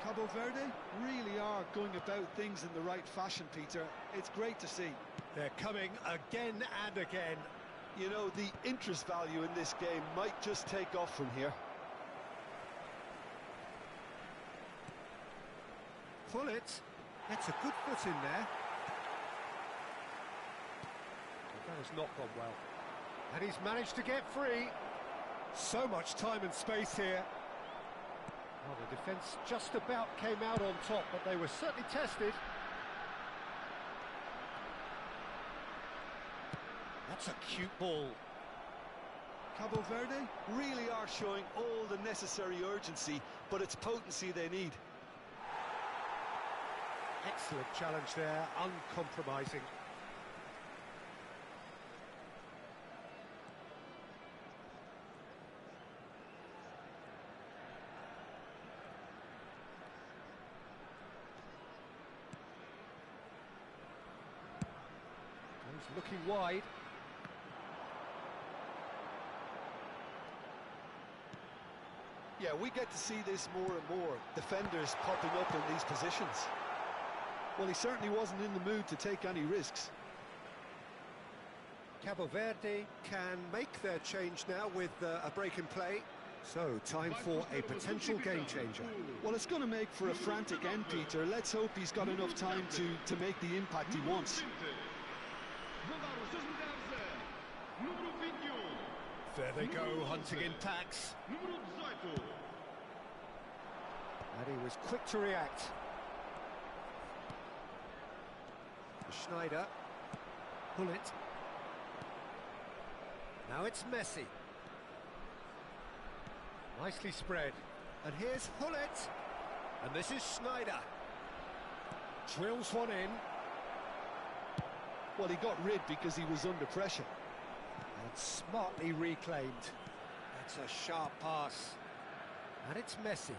Speaker 2: Cabo Verde really are going about things in the right fashion, Peter. It's great to see.
Speaker 1: They're coming again and again.
Speaker 2: You know, the interest value in this game might just take off from here.
Speaker 1: Pullet gets a good foot in there. Well, that has not gone well. And he's managed to get free. So much time and space here. Well, the defence just about came out on top, but they were certainly tested. That's a cute ball.
Speaker 2: Cabo Verde really are showing all the necessary urgency, but it's potency they need.
Speaker 1: Excellent challenge there, uncompromising. He's looking wide.
Speaker 2: Yeah, we get to see this more and more. Defenders popping up in these positions. Well, he certainly wasn't in the mood to take any risks.
Speaker 1: Cabo Verde can make their change now with a break in play. So, time for a potential game changer.
Speaker 2: Well, it's going to make for a frantic end, Peter. Let's hope he's got enough time to make the impact he wants.
Speaker 1: There they go, hunting in packs. And he was quick to react. Schneider. Hullet. Now it's Messi. Nicely spread. And here's Hullet. And this is Schneider. Drills one in.
Speaker 2: Well, he got rid because he was under pressure.
Speaker 1: And smartly reclaimed. That's a sharp pass. And it's Messi.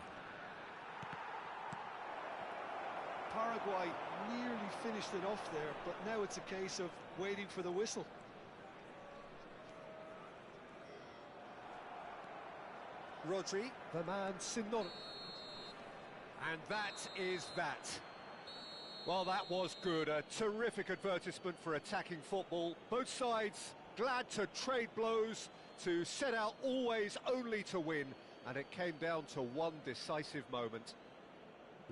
Speaker 2: Paraguay nearly finished it off there, but now it's a case of waiting for the whistle.
Speaker 1: Rodri, the man Sinon. And that is that. Well, that was good. A terrific advertisement for attacking football. Both sides glad to trade blows, to set out always only to win. And it came down to one decisive moment.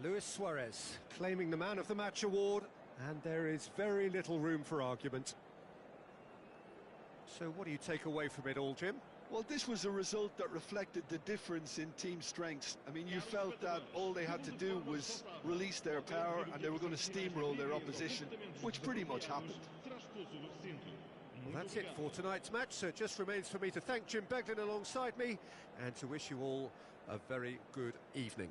Speaker 1: Luis Suarez claiming the Man of the Match award, and there is very little room for argument. So what do you take away from it all, Jim?
Speaker 2: Well, this was a result that reflected the difference in team strengths. I mean, you felt that all they had to do was release their power and they were going to steamroll their opposition, which pretty much happened.
Speaker 1: Well, that's it for tonight's match, so it just remains for me to thank Jim Beglin alongside me and to wish you all a very good evening.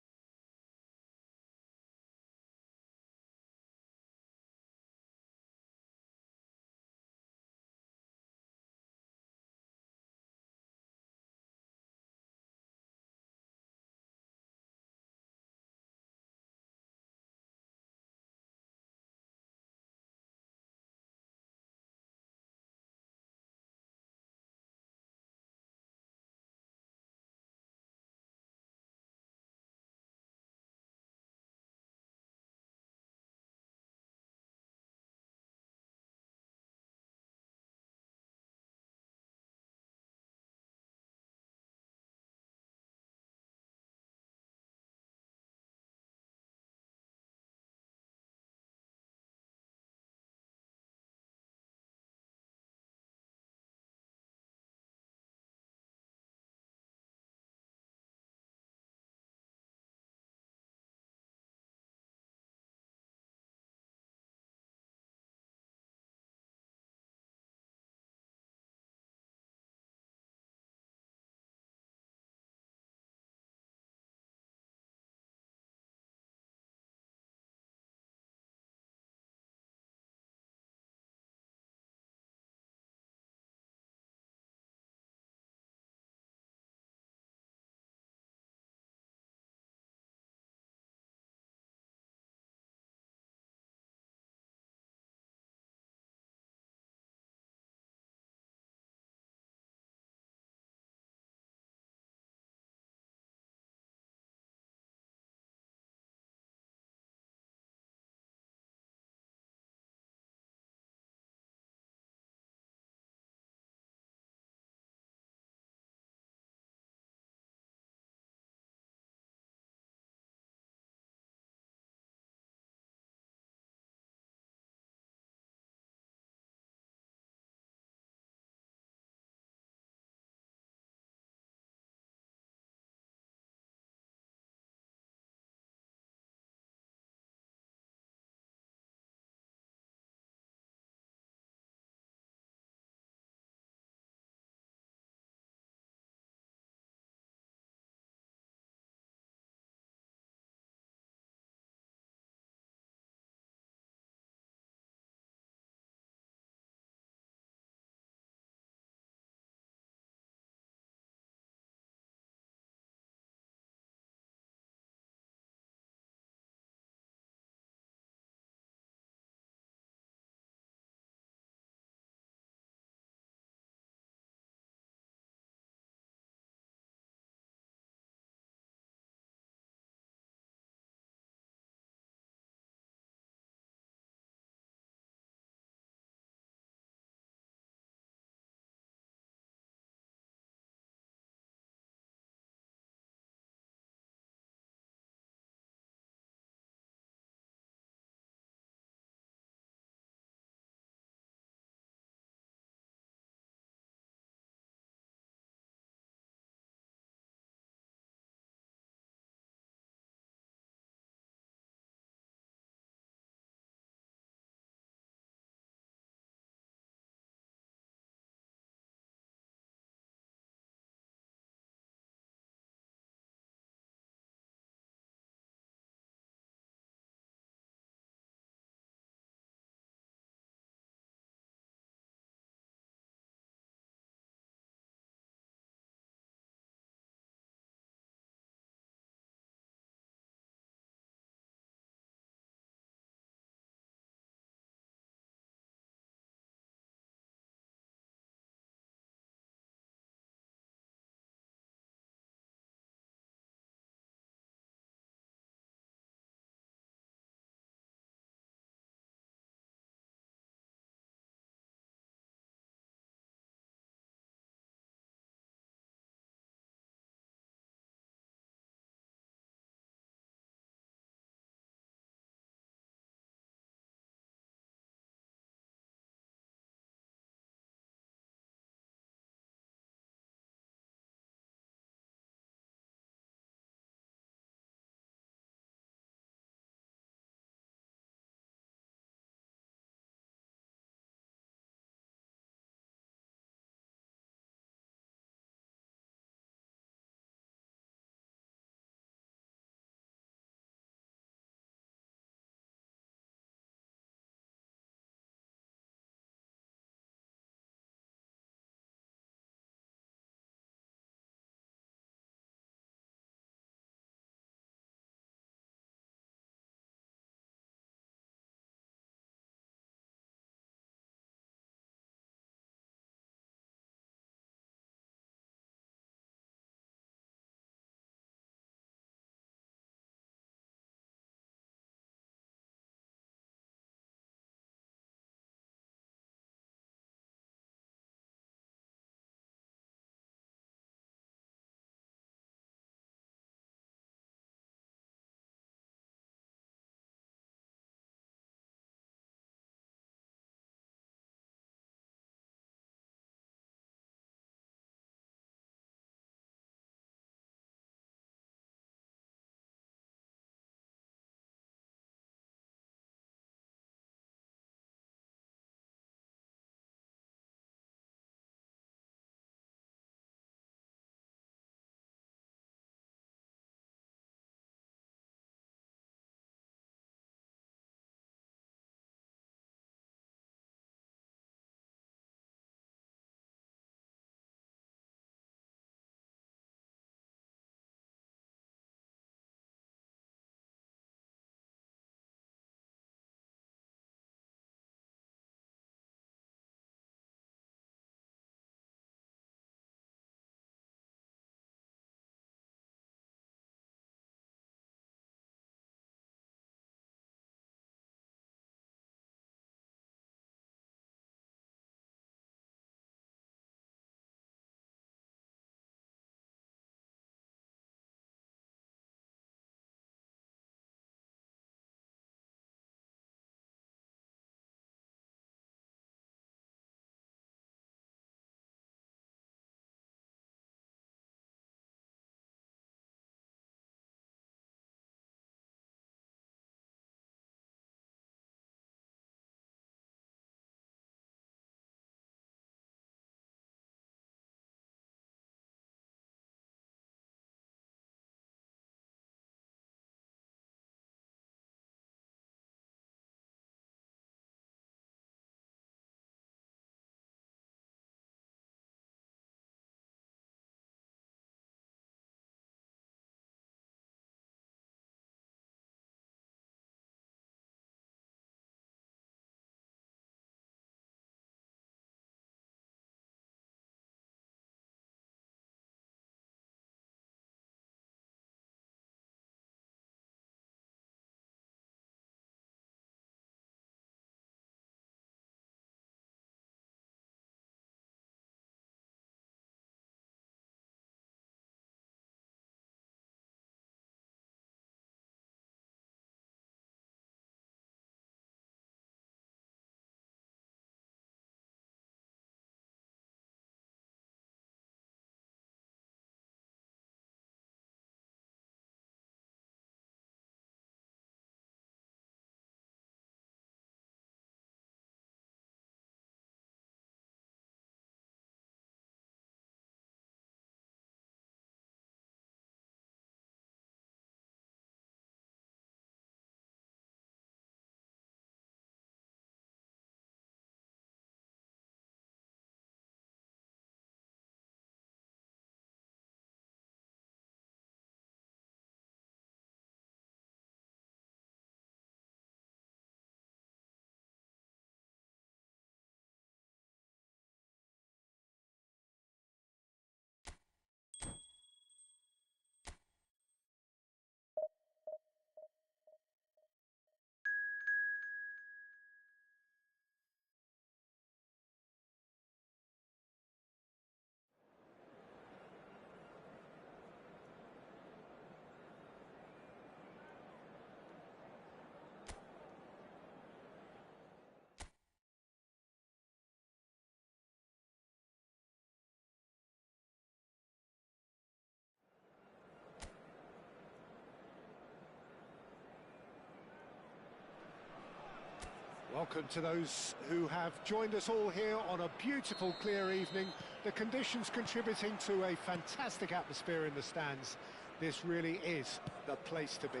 Speaker 1: Welcome to those who have joined us all here on a beautiful, clear evening. The conditions contributing to a fantastic atmosphere in the stands. This really is the place to be.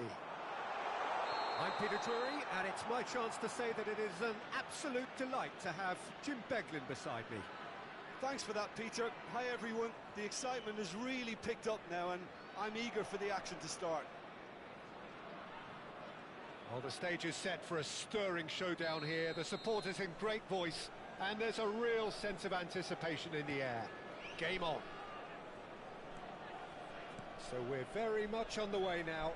Speaker 1: I'm Peter Drury, and it's my chance to say that it is an absolute delight to have Jim Beglin beside me.
Speaker 2: Thanks for that, Peter. Hi, everyone. The excitement has really picked up now, and I'm eager for the action to start.
Speaker 1: Well, the stage is set for a stirring showdown here. The supporters in great voice, and there's a real sense of anticipation in the air. Game on. So we're very much on the way now.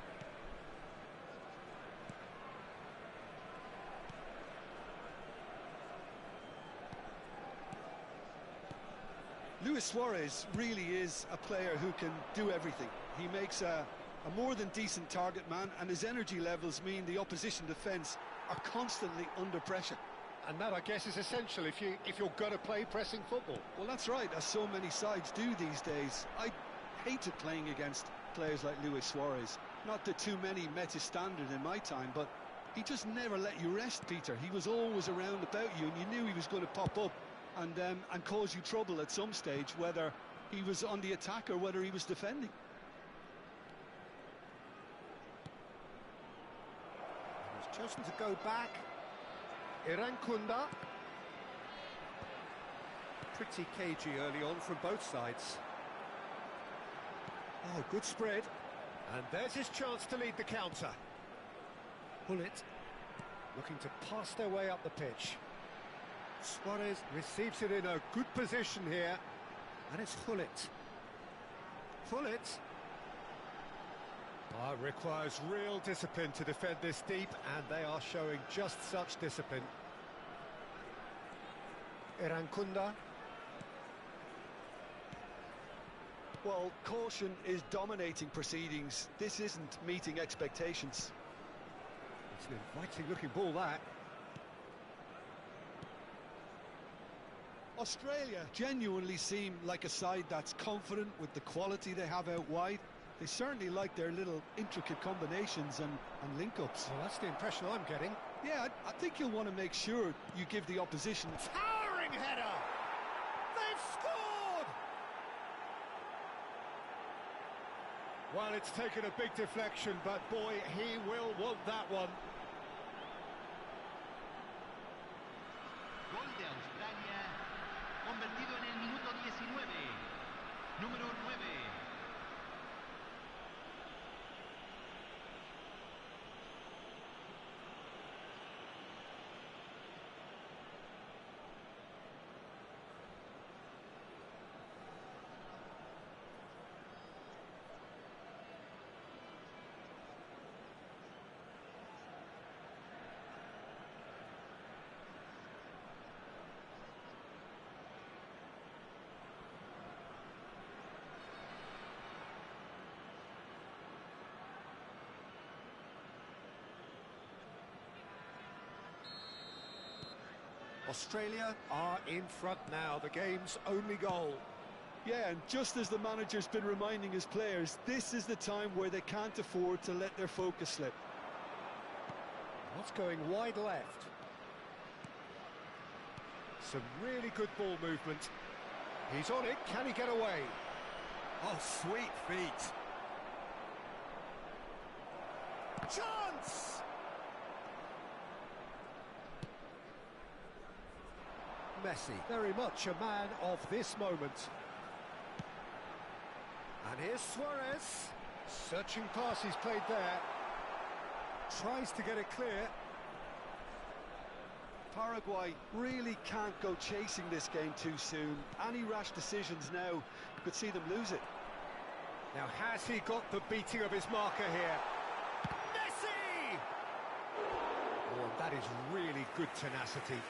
Speaker 2: Luis Suarez really is a player who can do everything. He makes a more than decent target man, and his energy levels mean the opposition defence are constantly under pressure.
Speaker 1: And that, I guess, is essential if you're going to play pressing football.
Speaker 2: Well, that's right, as so many sides do these days. I hated playing against players like Luis Suarez. Not that too many met his standard in my time, but he just never let you rest, Peter. He was always around about you, and you knew he was going to pop up and cause you trouble at some stage, whether he was on the attack or whether he was defending.
Speaker 1: He's chosen to go back. Irankunda. Pretty cagey early on from both sides. Oh, good spread. And there's his chance to lead the counter. Hullet looking to pass their way up the pitch. Suarez receives it in a good position here. And it's Hullet. Hullet. Oh, requires real discipline to defend this deep, and they are showing just such discipline. Irankunda.
Speaker 2: Well, caution is dominating proceedings. This isn't meeting expectations.
Speaker 1: It's an inviting-looking ball, that.
Speaker 2: Australia genuinely seem like a side that's confident with the quality they have out wide. They certainly like their little intricate combinations and link-ups.
Speaker 1: Well, that's the impression I'm getting.
Speaker 2: Yeah, I think you'll want to make sure you give the opposition...
Speaker 1: Towering header! They've scored! Well, it's taken a big deflection, but boy, he will want that one.
Speaker 4: Gol de Australia, convertido en el minuto 19. Número 9.
Speaker 1: Australia are in front now, the game's only goal.
Speaker 2: Yeah, and just as the manager's been reminding his players, this is the time where they can't afford to let their focus slip.
Speaker 1: What's going wide left? Some really good ball movement. He's on it, can he get away? Oh, sweet feet. Chance! Messi, very much a man of this moment. And here's Suarez. Searching pass he's played there. Tries to get it clear.
Speaker 2: Paraguay really can't go chasing this game too soon. Any rash decisions now could see them lose it.
Speaker 1: Now, has he got the beating of his marker here? Messi! Oh, that is really good tenacity.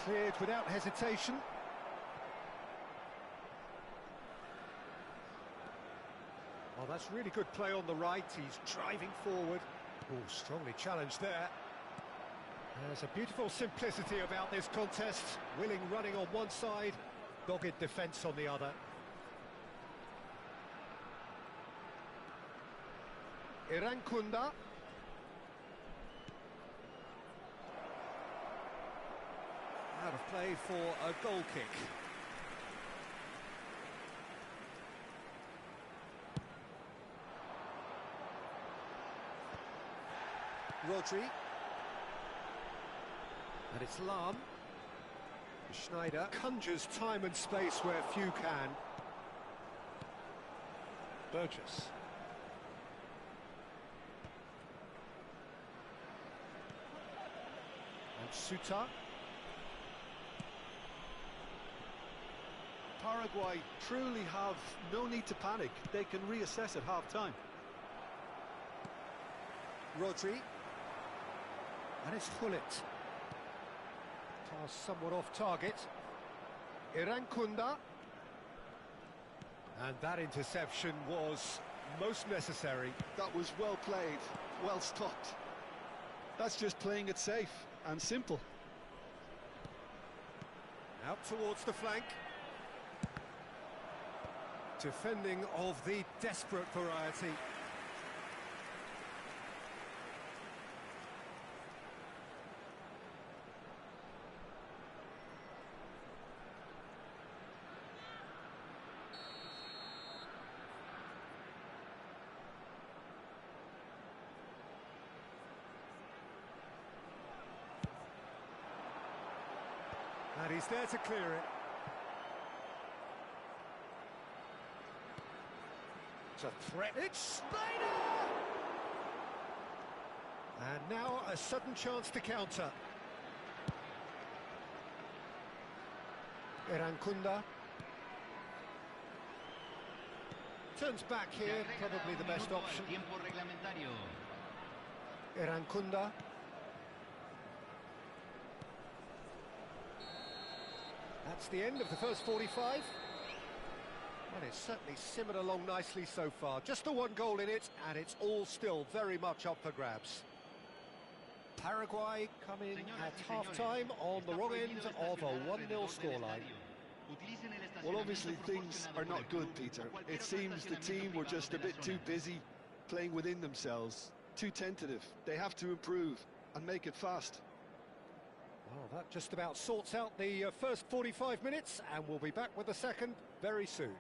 Speaker 1: Cleared without hesitation. Well, that's really good play on the right. He's driving forward. Oh, strongly challenged there. There's a beautiful simplicity about this contest. Willing running on one side, dogged defence on the other. Irankunda. Out of play for a goal kick. Rodri. And it's Lahm. Schneider conjures time and space where few can. Burgess. And Suta.
Speaker 2: Paraguay truly have no need to panic. They can reassess at half-time.
Speaker 1: Rodri. And it's Hullet. Pass somewhat off target. Irankunda. And that interception was most necessary.
Speaker 2: That was well played, well stopped. That's just playing it safe and simple.
Speaker 1: Out towards the flank. Defending of the desperate variety. And he's there to clear it. It's a threat. It's Snyder! And now a sudden chance to counter. Irankunda. Turns back here, probably the best option. Irankunda. That's the end of the first 45. Well, it's certainly simmered along nicely so far. Just the one goal in it, and it's all still very much up for grabs. Paraguay come in at half-time on the wrong end of a 1-0 scoreline.
Speaker 2: Well, obviously things are not good, Peter. It seems the team were just a bit too busy playing within themselves, too tentative. They have to improve and make it fast.
Speaker 1: Well, that just about sorts out the first 45 minutes, and we'll be back with the second very soon.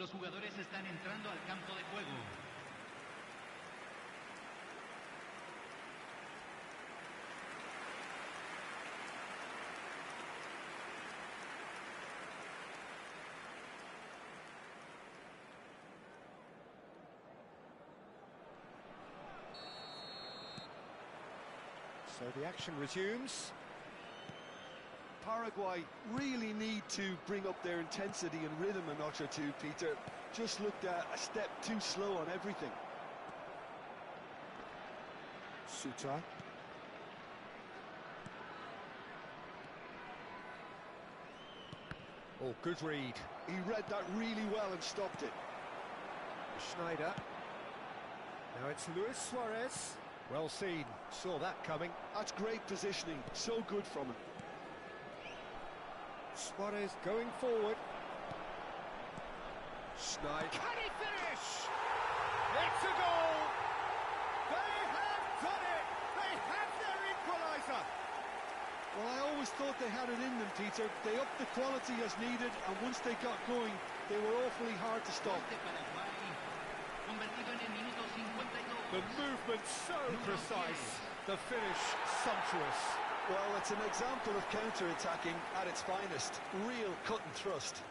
Speaker 4: Los jugadores están entrando al campo de juego.
Speaker 1: So the action resumes.
Speaker 2: Paraguay really need to bring up their intensity and rhythm a notch or two, Peter. Just looked a step too slow on everything.
Speaker 1: Suta. Oh, good read.
Speaker 2: He read that really well and stopped it.
Speaker 1: Schneider. Now it's Luis Suarez. Well seen, saw that coming.
Speaker 2: That's great positioning, so good from him.
Speaker 1: Suarez going forward. Schneider. Can he finish? It's a goal! They have done it! They have their equaliser!
Speaker 2: Well, I always thought they had it in them, Peter. They upped the quality as needed, and once they got going, they were awfully hard to stop.
Speaker 1: The movement so precise, the finish sumptuous.
Speaker 2: Well, it's an example of counter-attacking at its finest. Real cut and thrust.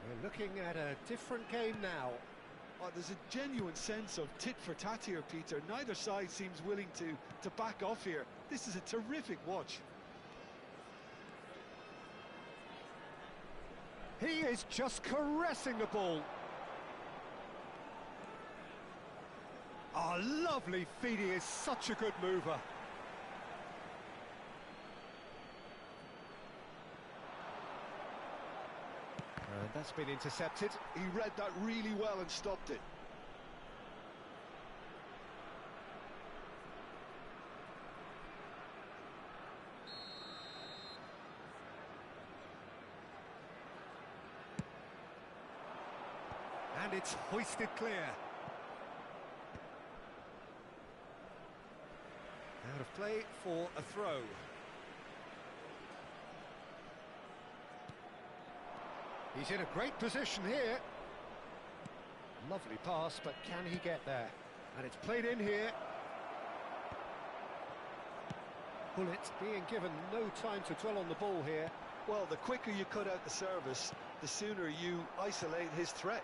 Speaker 1: We're looking at a different game now.
Speaker 2: Oh, there's a genuine sense of tit-for-tat here, Peter. Neither side seems willing to back off here. This is a terrific watch.
Speaker 1: He is just caressing the ball. Oh, lovely feed. He is such a good mover. And that's been intercepted.
Speaker 2: He read that really well and stopped it.
Speaker 1: And it's hoisted clear. Out of play for a throw. He's in a great position here. Lovely pass, but can he get there? And it's played in here. Bullet being given no time to dwell on the ball here.
Speaker 2: Well, the quicker you cut out the service, the sooner you isolate his threat.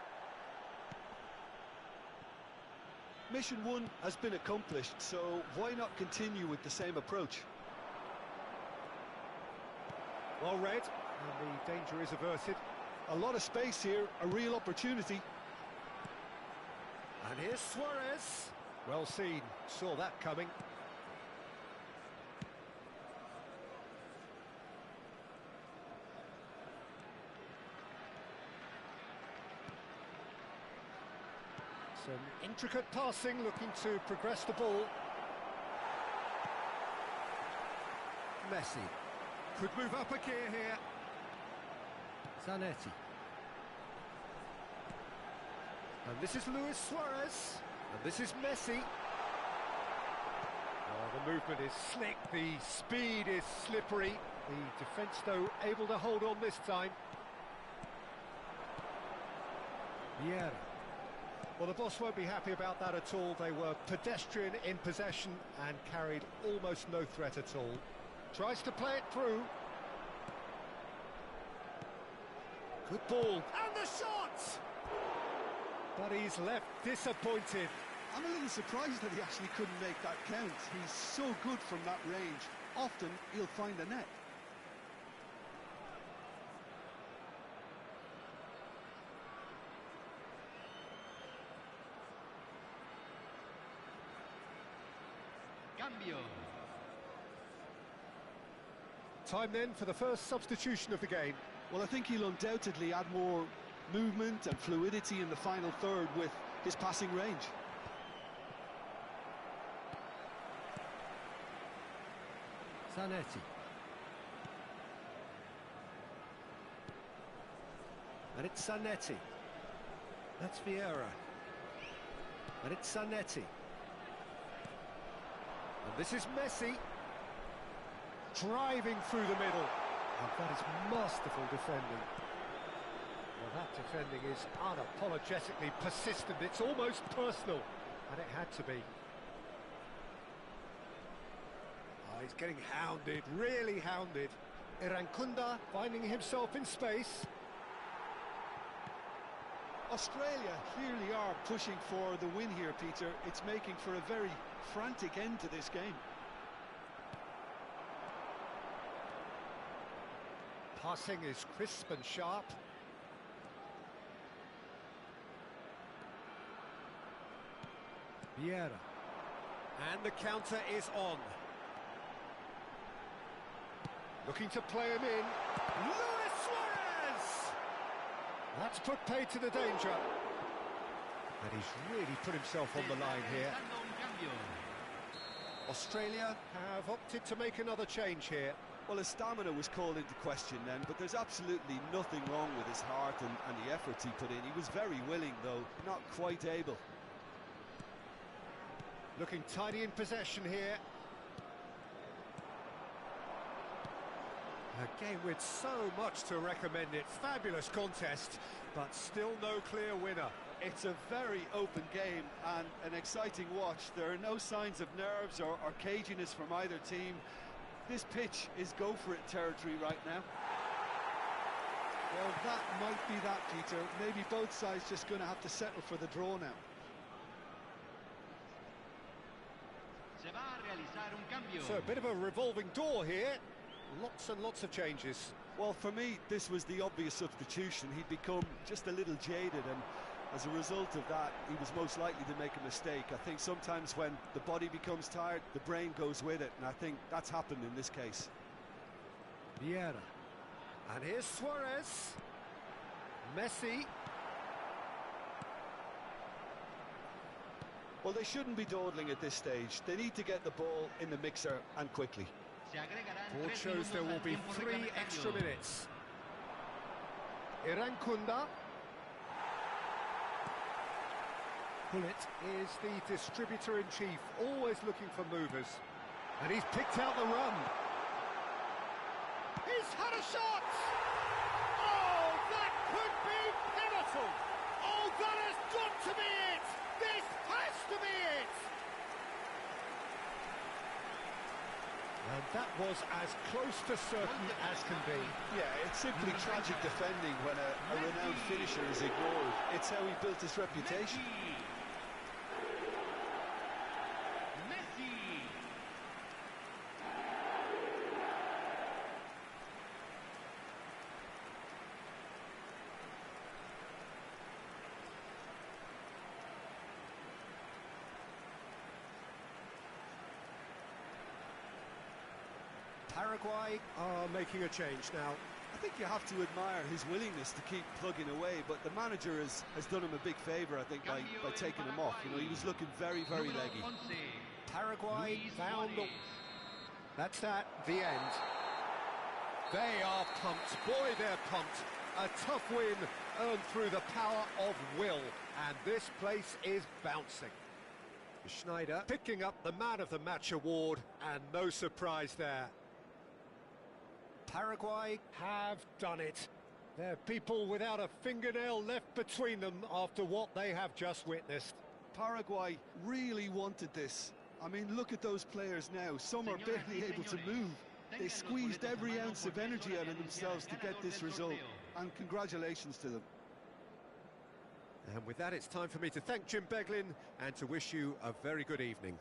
Speaker 2: Mission 1 has been accomplished, so why not continue with the same approach?
Speaker 1: Well read, and the danger is averted.
Speaker 2: A lot of space here, a real opportunity.
Speaker 1: And here's Suarez. Well seen, saw that coming. Some intricate passing, looking to progress the ball. Messi could move up a gear here. Zanetti. And this is Luis Suarez. And this is Messi. Oh, the movement is slick, the speed is slippery. The defence, though, able to hold on this time. Vieira. Well, the boss won't be happy about that at all. They were pedestrian in possession and carried almost no threat at all. Tries to play it through. Good ball. And the shot! But he's left disappointed.
Speaker 2: I'm a little surprised that he actually couldn't make that count. He's so good from that range. Often, he'll find the net.
Speaker 4: Cambio.
Speaker 1: Time then for the first substitution of the game.
Speaker 2: Well, I think he'll undoubtedly add more movement and fluidity in the final third with his passing range.
Speaker 1: Zanetti. And it's Zanetti. That's Vieira. And it's Zanetti. And this is Messi. Driving through the middle. And that is masterful defending. Well, that defending is unapologetically persistent. It's almost personal. And it had to be. Oh, he's getting hounded, really hounded. Irankunda finding himself in space.
Speaker 2: Australia clearly are pushing for the win here, Peter. It's making for a very frantic end to this game.
Speaker 1: Passing is crisp and sharp. Vieira. And the counter is on. Looking to play him in. Luis Suarez! That's put paid to the danger. And he's really put himself on the line here. Australia have opted to make another change here.
Speaker 2: Well, his stamina was called into question then, but there's absolutely nothing wrong with his heart and the efforts he put in. He was very willing, though, not quite able.
Speaker 1: Looking tidy in possession here. A game with so much to recommend it. Fabulous contest, but still no clear winner.
Speaker 2: It's a very open game and an exciting watch. There are no signs of nerves or caginess from either team. This pitch is go-for-it territory right now. Well, that might be that, Peter. Maybe both sides just going to have to settle for the draw now.
Speaker 1: So a bit of a revolving door here. Lots and lots of changes.
Speaker 2: Well, for me, this was the obvious substitution. He'd become just a little jaded, and as a result of that, he was most likely to make a mistake. I think sometimes when the body becomes tired, the brain goes with it, and I think that's happened in this case.
Speaker 1: Vieira. And here's Suarez. Messi.
Speaker 2: Well, they shouldn't be dawdling at this stage. They need to get the ball in the mixer, and quickly.
Speaker 1: Board shows there will be 3 extra minutes. Irankunda. Bullet is the distributor-in-chief, always looking for movers. And he's picked out the run. He's had a shot! Oh, that could be pivotal! Oh, that has got to be it! This has to be it! And that was as close to certain as can be.
Speaker 2: Yeah, it's simply tragic defending when a renowned finisher is ignored. It's how he built his reputation.
Speaker 1: Paraguay are making a change now.
Speaker 2: I think you have to admire his willingness to keep plugging away, but the manager has done him a big favour, I think, by taking him off. You know, he was looking very, very leggy.
Speaker 1: Paraguay found the... That's that, the end. They are pumped. Boy, they're pumped. A tough win earned through the power of will, and this place is bouncing. Schneider picking up the Man of the Match award, and no surprise there. Paraguay have done it. They're people without a fingernail left between them after what they have just witnessed.
Speaker 2: Paraguay really wanted this. I mean, look at those players now. Some are barely able to move. They squeezed every ounce of energy out of themselves to get this result. And congratulations to them.
Speaker 1: And with that, it's time for me to thank Jim Beglin and to wish you a very good evening.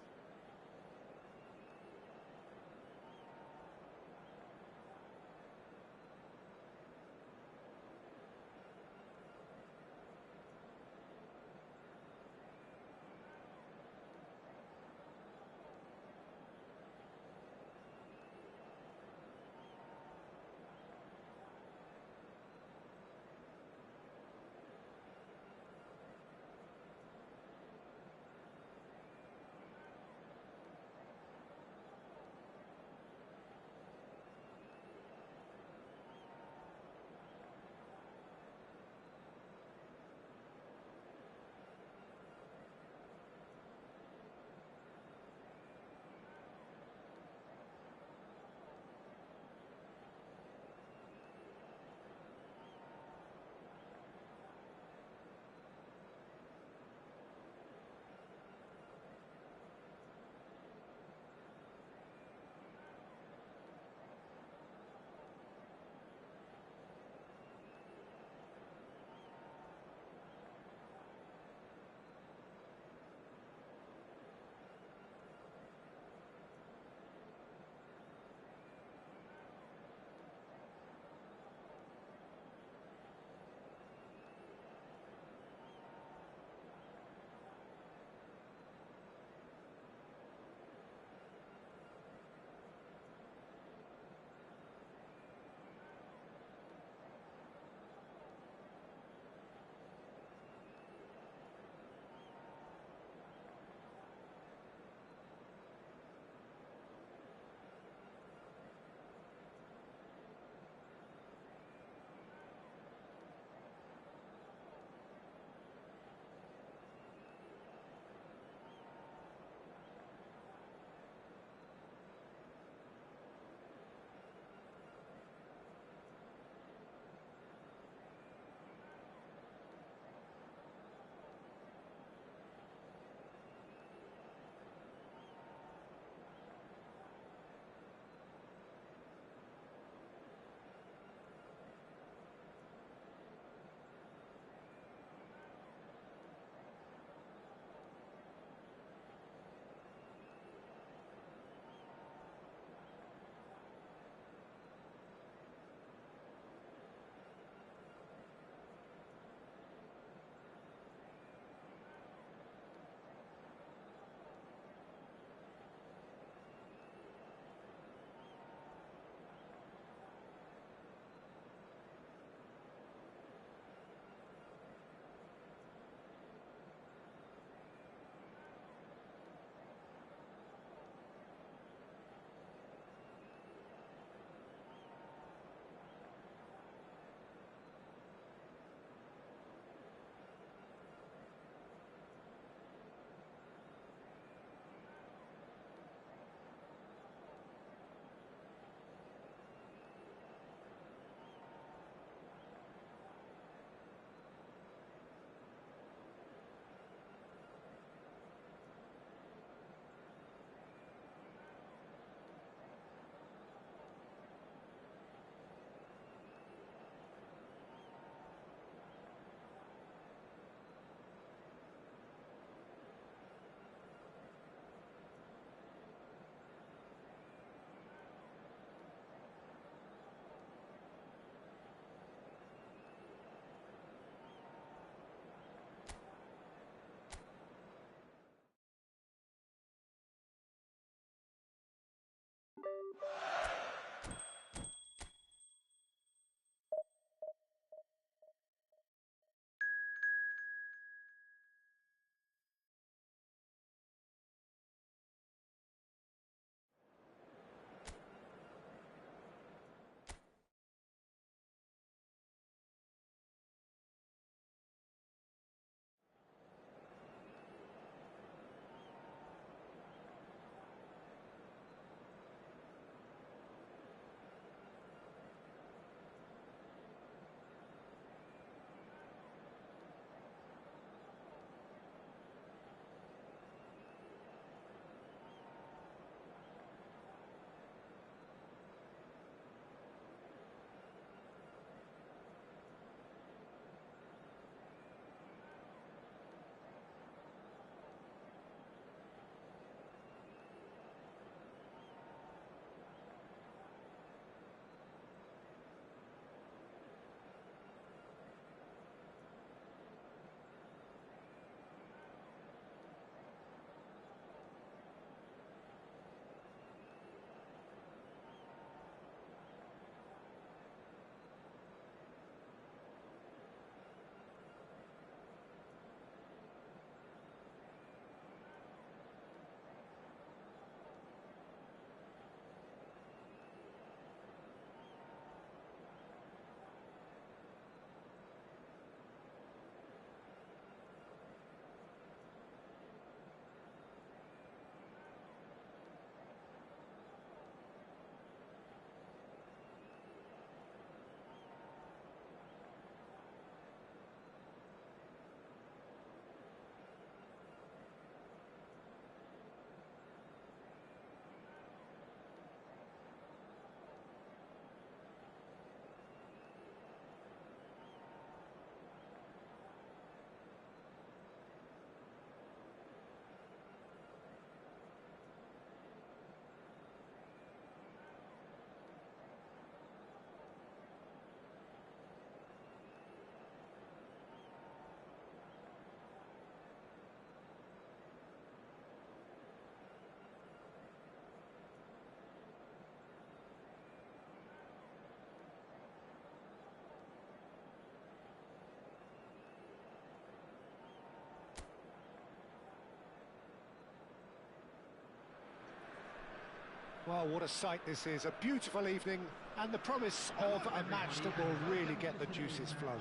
Speaker 1: Well, what a sight this is. A beautiful evening and the promise of a match that will really get the juices flowing.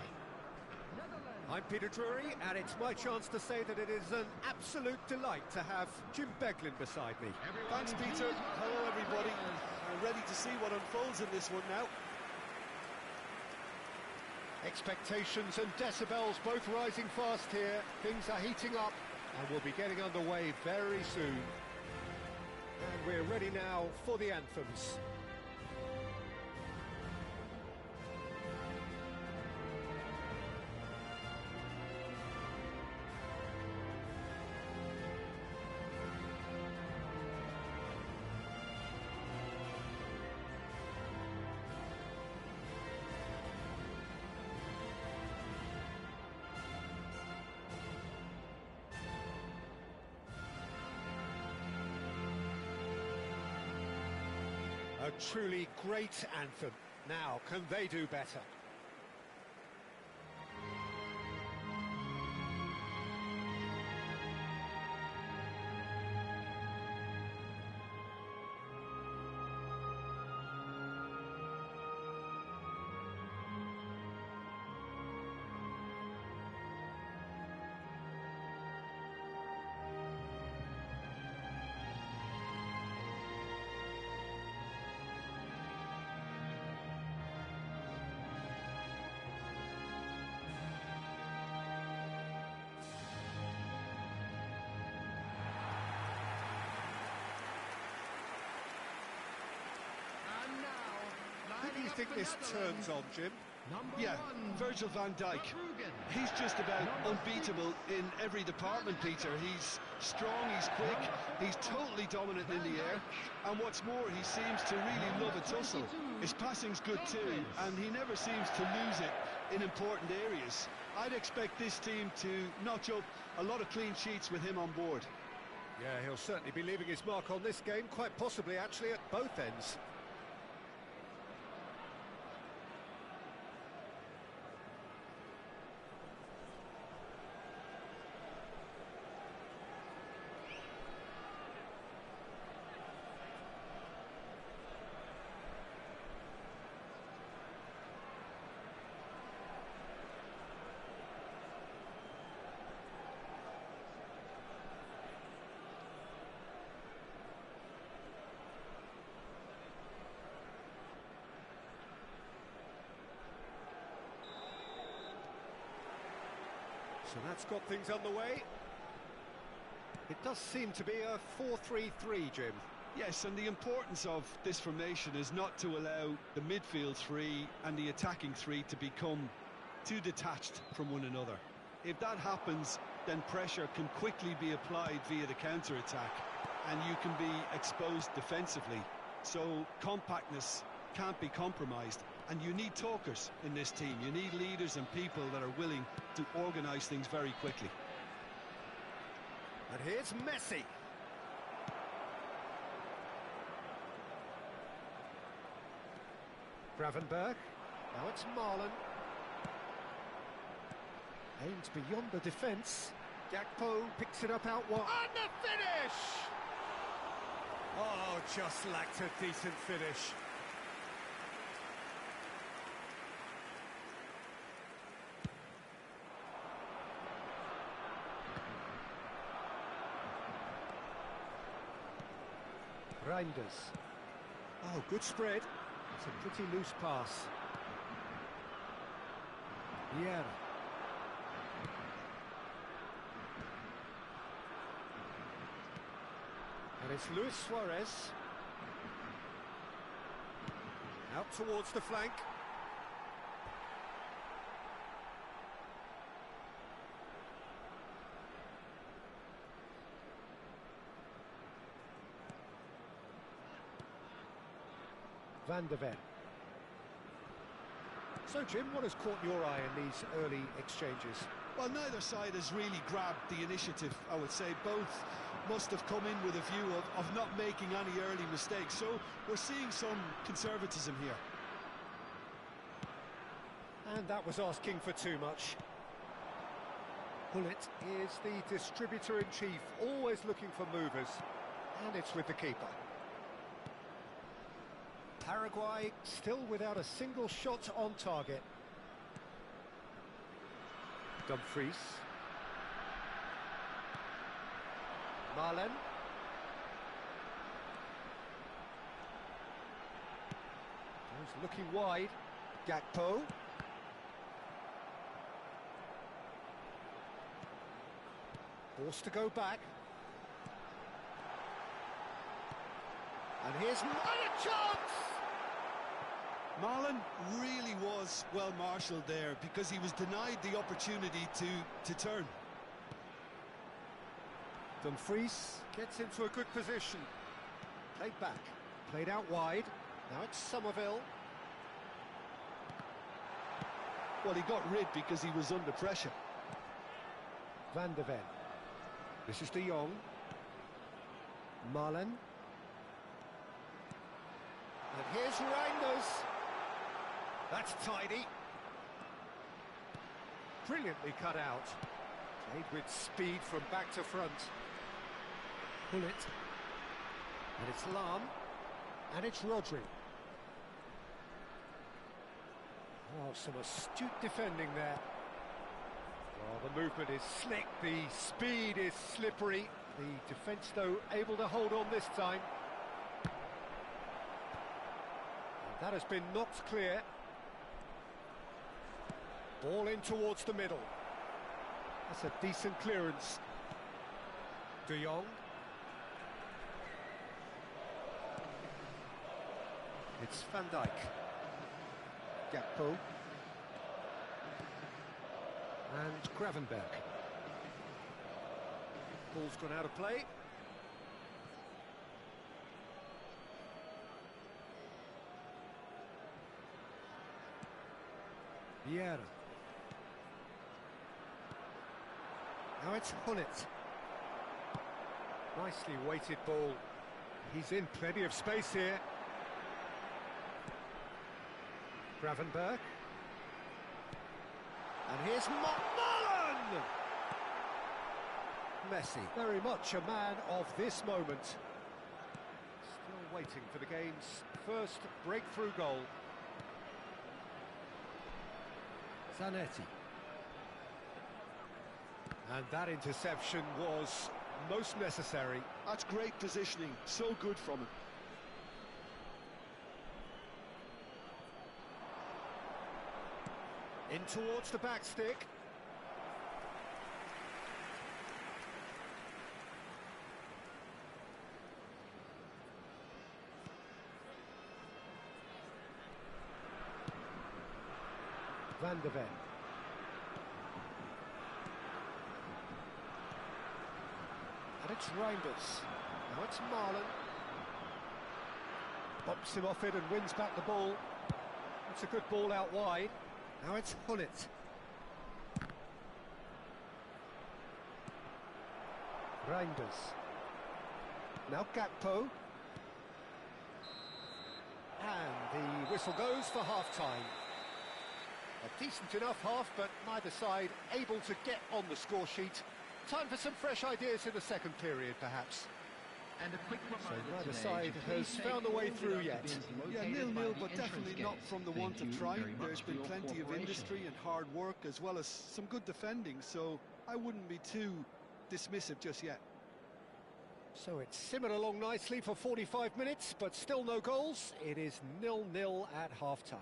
Speaker 1: I'm Peter Drury, and it's my chance to say that it is an absolute delight to have Jim Beglin beside me.
Speaker 2: Thanks, Peter. Hello, everybody. We're ready to see what unfolds in this one now.
Speaker 1: Expectations and decibels both rising fast here. Things are heating up, and we'll be getting underway very soon. And we're ready now for the anthems. A truly great anthem. Now, can they do better? Who do you think this turns on, Jim?
Speaker 2: Yeah, Virgil van Dijk. He's just about unbeatable in every department, Peter. He's strong, he's quick, he's totally dominant in the air, and what's more, he seems to really love a tussle. His passing's good too, and he never seems to lose it in important areas. I'd expect this team to notch up a lot of clean sheets with him on board.
Speaker 1: Yeah, he'll certainly be leaving his mark on this game, quite possibly actually at both ends. So that's got things underway. It does seem to be a 4-3-3, Jim.
Speaker 2: Yes, and the importance of this formation is not to allow the midfield three and the attacking three to become too detached from one another. If that happens, then pressure can quickly be applied via the counter-attack, and you can be exposed defensively. So compactness can't be compromised, and you need talkers in this team. You need leaders and people that are willing to organise things very quickly.
Speaker 1: And here's Messi. Gravenberg. Now it's Marlon. Aims beyond the defence. Gakpo picks it up out wide. And the finish! Oh, just lacked a decent finish. Reinders. Oh, good spread. It's a pretty loose pass. Vieira. And it's Luis Suarez. Out towards the flank. Van de Ven. So, Jim, what has caught your eye in these early exchanges?
Speaker 2: Well, neither side has really grabbed the initiative, I would say. Both must have come in with a view of not making any early mistakes. So we're seeing some conservatism here.
Speaker 1: And that was asking for too much. Gullit is the distributor-in-chief, always looking for movers. And it's with the keeper. Paraguay still without a single shot on target. Dumfries. Malen. He's looking wide. Gakpo. Forced to go back. And here's a chance!
Speaker 2: Malen really was well marshalled there because he was denied the opportunity to turn.
Speaker 1: Dumfries gets into a good position. Played back, played out wide. Now it's Somerville.
Speaker 2: Well, he got rid because he was under pressure.
Speaker 1: Van de Ven. This is De Jong. Malen. And here's Reinders. That's tidy. Brilliantly cut out. Played with speed from back to front. Pull it. And it's Lahm. And it's Rodri. Oh, some astute defending there. Oh, the movement is slick, the speed is slippery. The defence, though, able to hold on this time. And that has been knocked clear. Ball in towards the middle. That's a decent clearance. De Jong. It's Van Dijk. Gakpo. And Gravenberg. Ball's gone out of play. Vieira. Now it's Hullet. Nicely weighted ball. He's in plenty of space here. Gravenberg. And here's Malen! Messi, very much a man of this moment. Still waiting for the game's first breakthrough goal. Zanetti. And that interception was most necessary.
Speaker 2: That's great positioning, so good from him.
Speaker 1: In towards the back stick. Van de Ven. And it's Reinders. Now it's Malen. Bumps him off it and wins back the ball. It's a good ball out wide. Now it's Hullet. Reinders. Now Gakpo. And the whistle goes for half-time. A decent enough half, but neither side able to get on the score sheet. Time for some fresh ideas in the second period, perhaps.
Speaker 4: And a quick
Speaker 1: So
Speaker 4: reminder
Speaker 1: neither
Speaker 4: today
Speaker 1: side
Speaker 4: to please
Speaker 1: has
Speaker 4: take
Speaker 1: found a way
Speaker 4: all
Speaker 1: through
Speaker 4: the
Speaker 1: yet.
Speaker 4: bins
Speaker 2: Yeah,
Speaker 4: located by
Speaker 2: 0-0,
Speaker 4: the
Speaker 2: but definitely
Speaker 4: entrance
Speaker 2: not
Speaker 4: gate.
Speaker 2: from the
Speaker 4: Thank
Speaker 2: one to
Speaker 4: you
Speaker 2: try.
Speaker 4: very much
Speaker 2: There's
Speaker 4: for
Speaker 2: been
Speaker 4: your
Speaker 2: plenty of
Speaker 4: cooperation.
Speaker 2: industry and hard work, as well as some good defending, so I wouldn't be too dismissive just yet.
Speaker 1: So it's simmered along nicely for 45 minutes, but still no goals. It is 0-0 at half-time.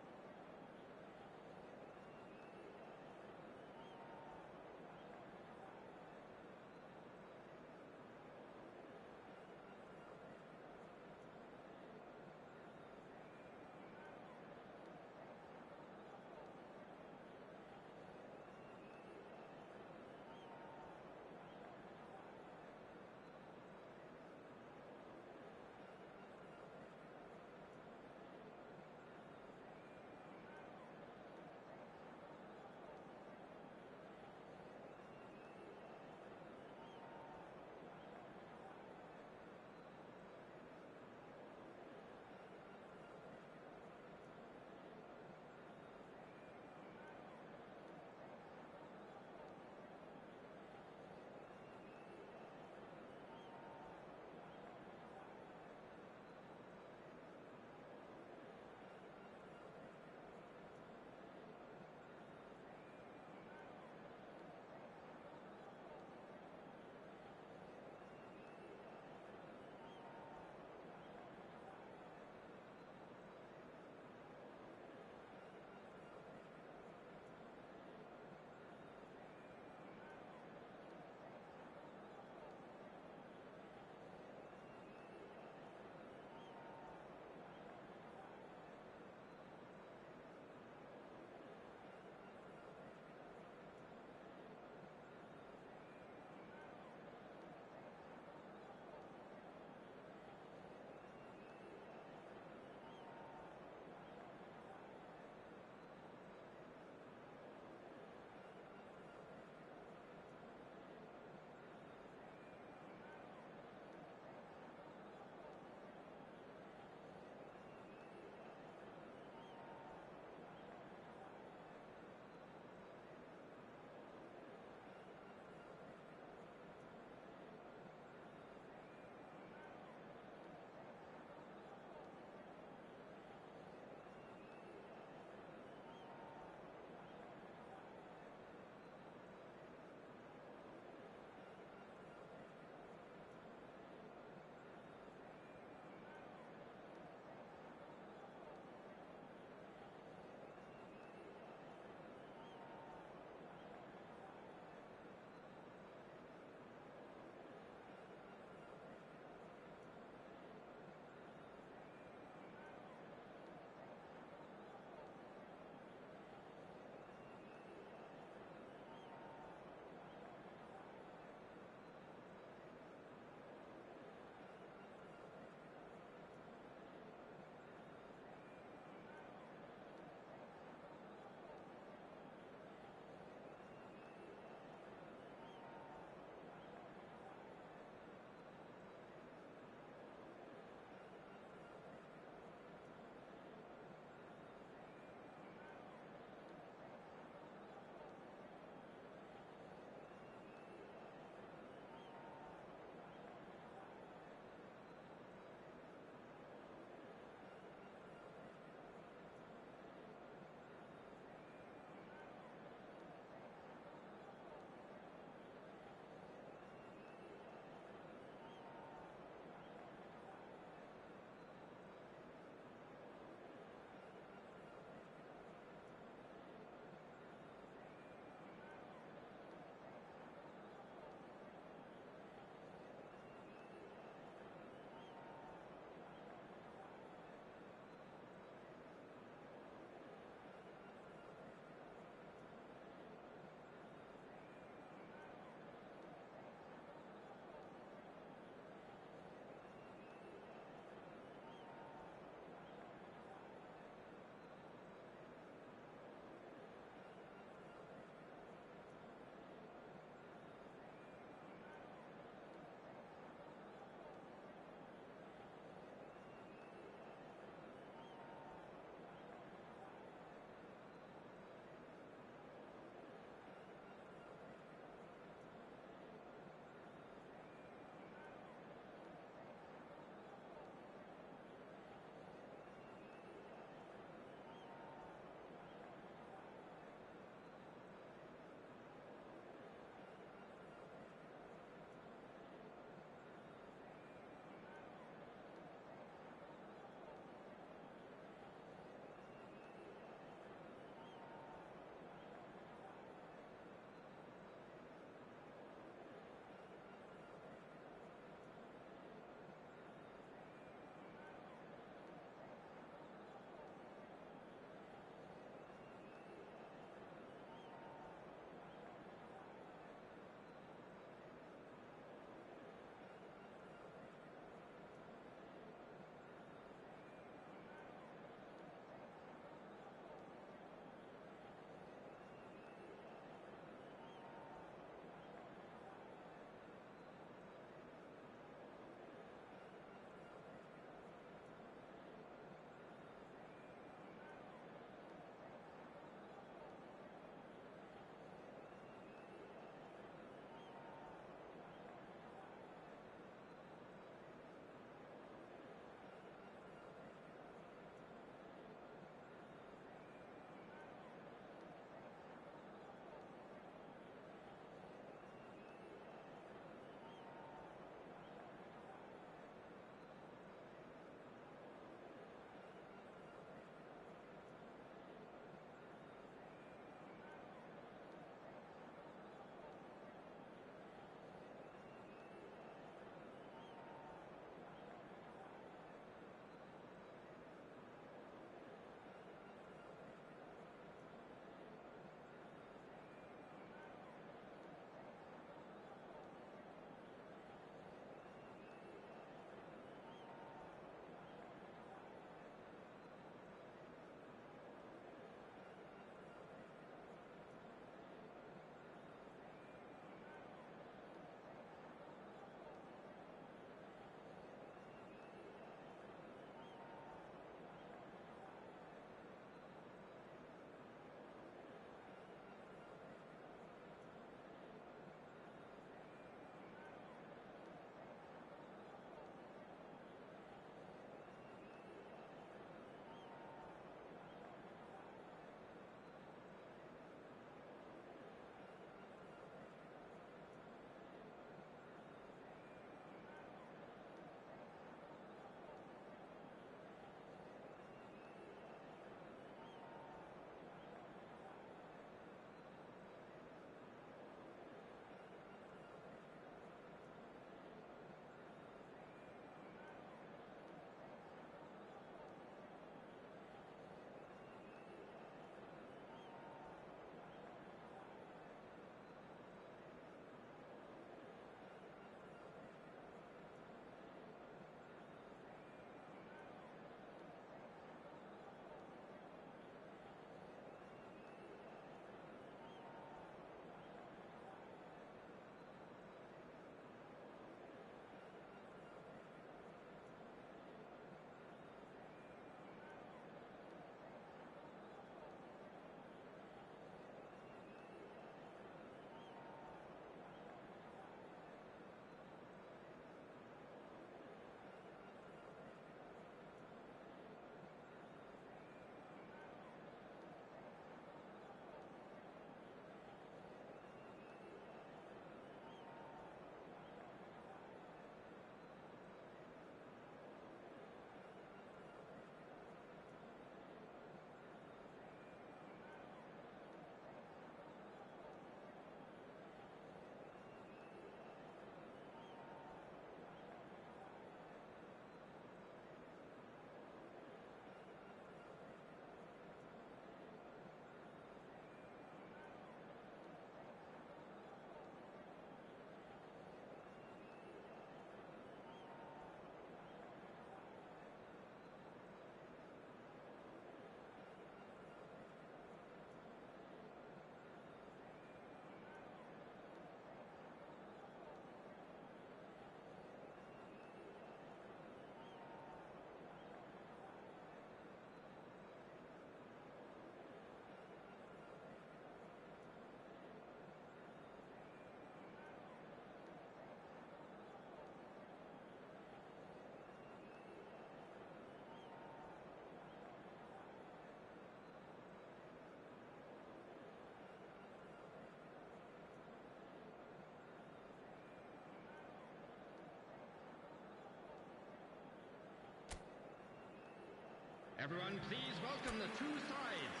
Speaker 3: Everyone, please welcome the two sides.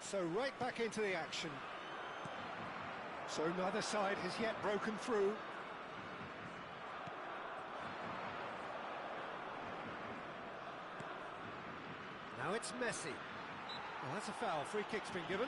Speaker 1: So right back into the action. So neither side has yet broken through. Now it's Messi. Well, that's a foul. Free kick's been given.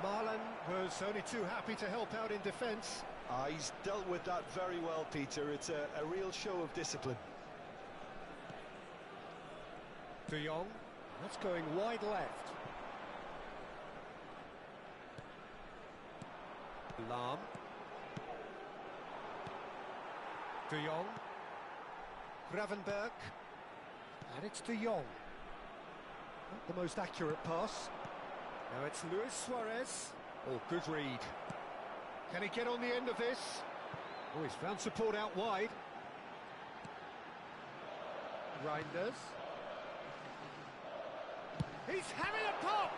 Speaker 1: Marlon was only too happy to help out in defence.
Speaker 2: He's dealt with that very well, Peter. It's a real show of discipline.
Speaker 1: De Jong, that's going wide left. Lahm. De Jong. Gravenberg. And it's De Jong. Not the most accurate pass. Now it's Luis Suarez. Oh, good read. Can he get on the end of this? Oh, he's found support out wide. Reinders. He's having a pop!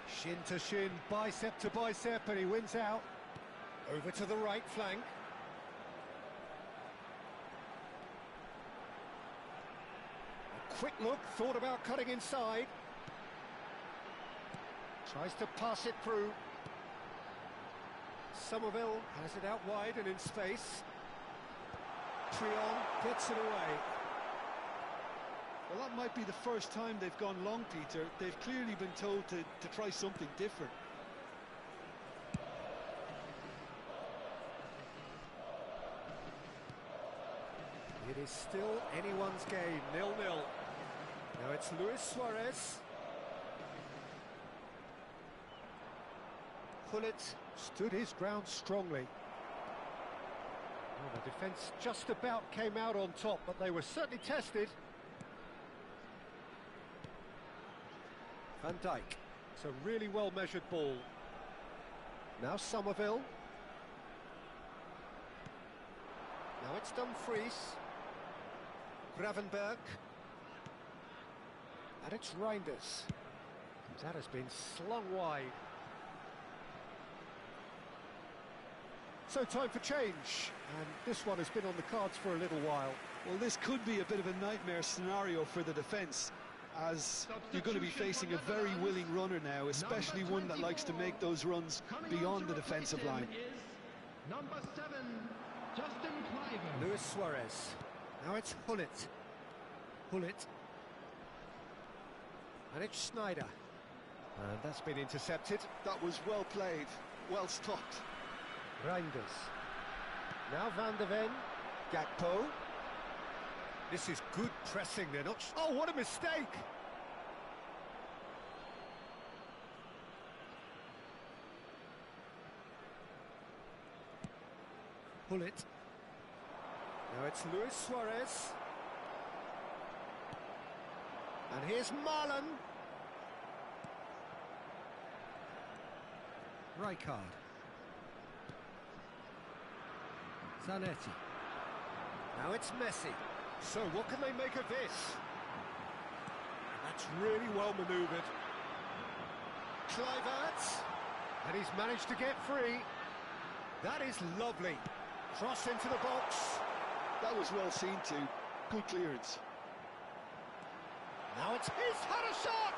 Speaker 1: Shin to shin, bicep to bicep, and he wins out. Over to the right flank. Quick look, thought about cutting inside. Tries to pass it through. Somerville has it out wide and in space. Trion gets it away.
Speaker 2: Well, that might be the first time they've gone long, Peter. They've clearly been told to try something different.
Speaker 1: It is still anyone's game, 0-0. Now it's Luis Suarez. Gullit stood his ground strongly. Well, the defence just about came out on top, but they were certainly tested. Van Dijk. It's a really well-measured ball. Now Somerville. Now it's Dumfries. Gravenberg. And it's Reinders. That has been slung wide. So time for change, and this one has been on the cards for a little while.
Speaker 2: Well, this could be a bit of a nightmare scenario for the defence, as you're going to be facing a very willing runner now, especially one that likes to make those runs beyond the defensive line.
Speaker 3: Number 7, Justin Kluivert.
Speaker 1: Luis Suarez. Now it's Gullit. Gullit. And it's Sneijder. And that's been intercepted.
Speaker 2: That was well played, well stopped.
Speaker 1: Reinders. Now Van de Ven. Gakpo. This is good pressing, they're not... Oh, what a mistake! Gullit. Now it's Luis Suarez. And here's Marlon. Rijkaard. Zanetti. Now it's Messi. So what can they make of this? That's really well manoeuvred. Kluivert. And he's managed to get free. That is lovely. Cross into the box.
Speaker 2: That was well seen too. Good clearance.
Speaker 1: Now it's... He's had a shot!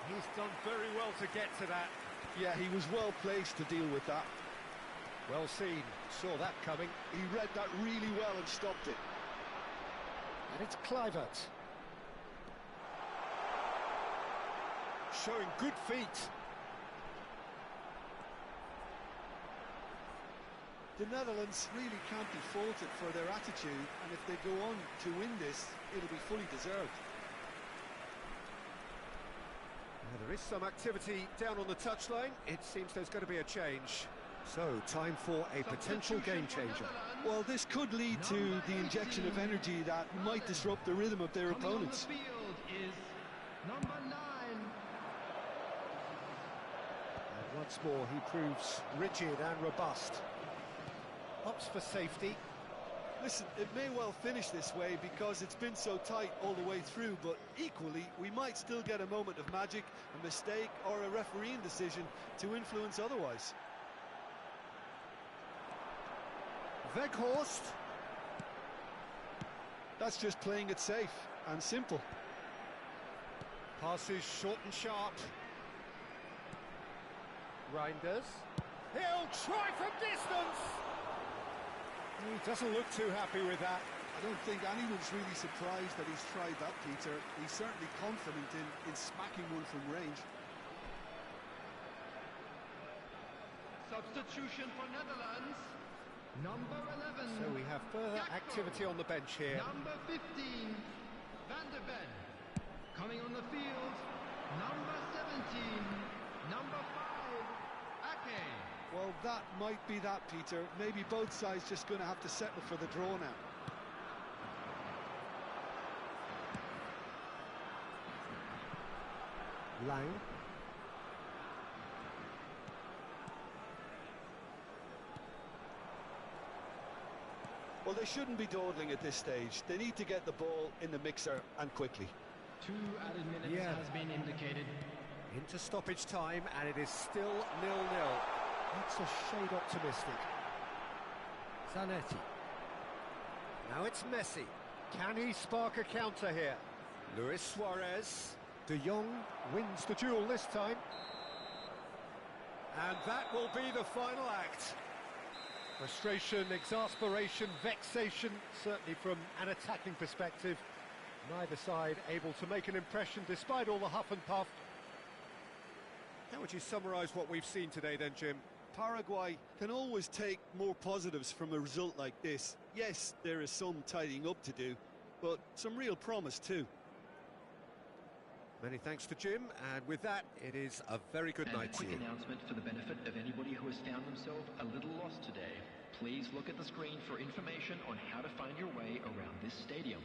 Speaker 1: He's done very well to get to that.
Speaker 2: Yeah, he was well placed to deal with that.
Speaker 1: Well seen. Saw that coming.
Speaker 2: He read that really well and stopped it.
Speaker 1: And it's Kluivert. Showing good feet.
Speaker 2: The Netherlands really can't be faulted for their attitude, and if they go on to win this, it'll be fully deserved.
Speaker 1: Now, there is some activity down on the touchline. It seems there's going to be a change. So, time for a potential game changer.
Speaker 2: Well, this could lead to the injection of energy that might disrupt the rhythm of their opponents.
Speaker 3: Coming on the field is number 9.
Speaker 1: And once more, he proves rigid and robust. Opts for safety.
Speaker 2: Listen, it may well finish this way because it's been so tight all the way through, but equally, we might still get a moment of magic, a mistake, or a refereeing decision to influence otherwise.
Speaker 1: Weghorst.
Speaker 2: That's just playing it safe and simple.
Speaker 1: Passes short and sharp. Reinders. He'll try from distance. He doesn't look too happy with that.
Speaker 2: I don't think anyone's really surprised that he's tried that, Peter. He's certainly confident in smacking one from range.
Speaker 3: Substitution for Netherlands. Number 11.
Speaker 1: So we have further
Speaker 3: Gakpo.
Speaker 1: activity on the bench here.
Speaker 3: Number 15. Van der Ven. Coming on the field. Number 17. Number 5. Ake.
Speaker 2: Well, that might be that, Peter. Maybe both sides just going to have to settle for the draw now.
Speaker 1: Lang.
Speaker 2: Well, they shouldn't be dawdling at this stage. They need to get the ball in the mixer and quickly.
Speaker 3: 2 added minutes has been indicated.
Speaker 1: Into stoppage time, and it is still 0-0. That's a shade optimistic. Zanetti. Now it's Messi. Can he spark a counter here? Luis Suarez. De Jong wins the duel this time. And that will be the final act. Frustration, exasperation, vexation, certainly from an attacking perspective. Neither side able to make an impression despite all the huff and puff. How would you summarise what we've seen today then, Jim?
Speaker 2: Paraguay can always take more positives from a result like this. Yes, there is some tidying up to do, but some real promise too.
Speaker 1: Many thanks to Jim, and with that, it is a very good night
Speaker 5: And a
Speaker 1: to
Speaker 5: quick
Speaker 1: you.
Speaker 5: announcement for the benefit of anybody who has found themselves a little lost today. Please look at the screen for information on how to find your way around this stadium.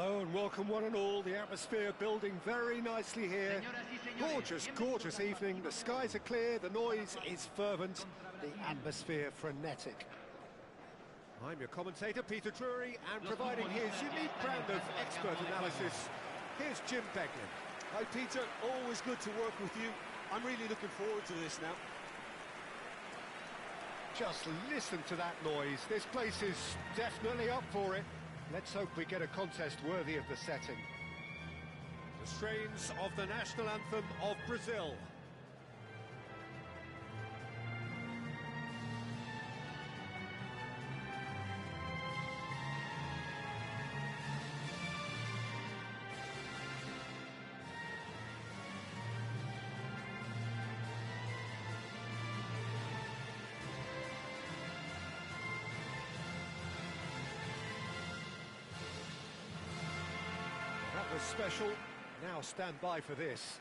Speaker 1: Hello and welcome one and all. The atmosphere building very nicely here. Gorgeous, gorgeous evening. The skies are clear, the noise is fervent, the atmosphere frenetic. I'm your commentator, Peter Drury, and providing his unique brand of expert analysis, here's Jim Beglin.
Speaker 2: Hi Peter, always good to work with you. I'm really looking forward to this now.
Speaker 1: Just listen to that noise. This place is definitely up for it. Let's hope we get a contest worthy of the setting. The strains of the national anthem of Brazil. That was special. Now stand by for this.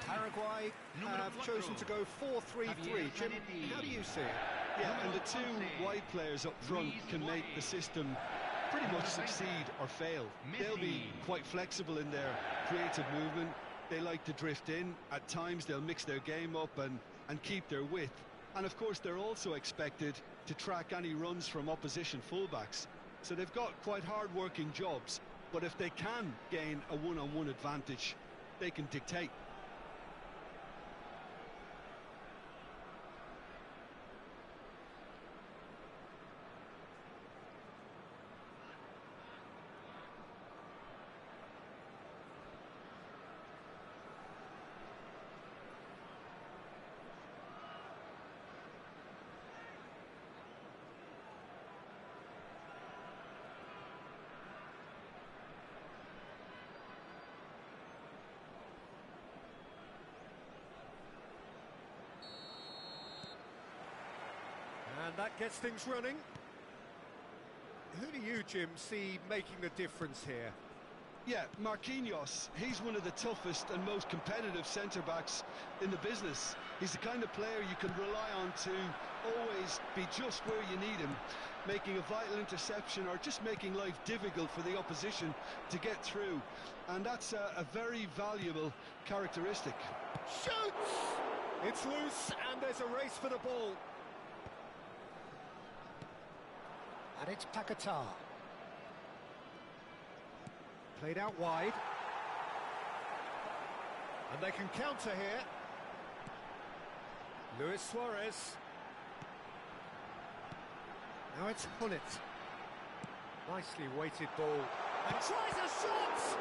Speaker 1: Paraguay have chosen to go 4-3-3. Jim, how do you see it?
Speaker 2: Yeah, and the two wide players up front can make the system pretty much succeed or fail. They'll be quite flexible in their creative movement. They like to drift in. At times they'll mix their game up and keep their width. And of course they're also expected to track any runs from opposition fullbacks. So they've got quite hard-working jobs. But if they can gain a one-on-one advantage, they can dictate.
Speaker 1: And that gets things running. Who do you, Jim, see making the difference here?
Speaker 2: Yeah, Marquinhos, he's one of the toughest and most competitive centre-backs in the business. He's the kind of player you can rely on to always be just where you need him, making a vital interception or just making life difficult for the opposition to get through. And that's a very valuable characteristic.
Speaker 1: Shoots! It's loose and there's a race for the ball. And it's Paquetá. Played out wide. And they can counter here. Luis Suarez. Now it's Hullet. Nicely weighted ball. And tries a shot!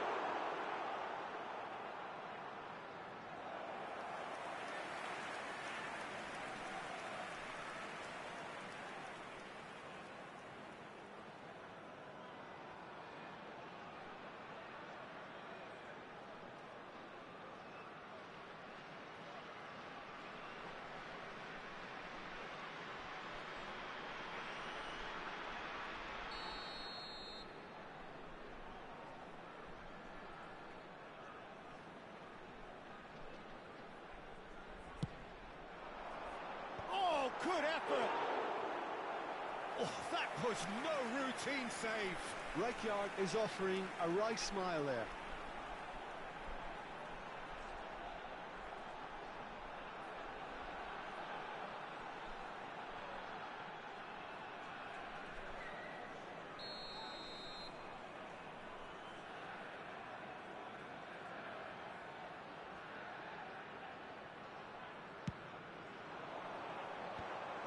Speaker 1: Good effort! Oh, that was no routine save.
Speaker 2: Rijkaard is offering a wry smile there.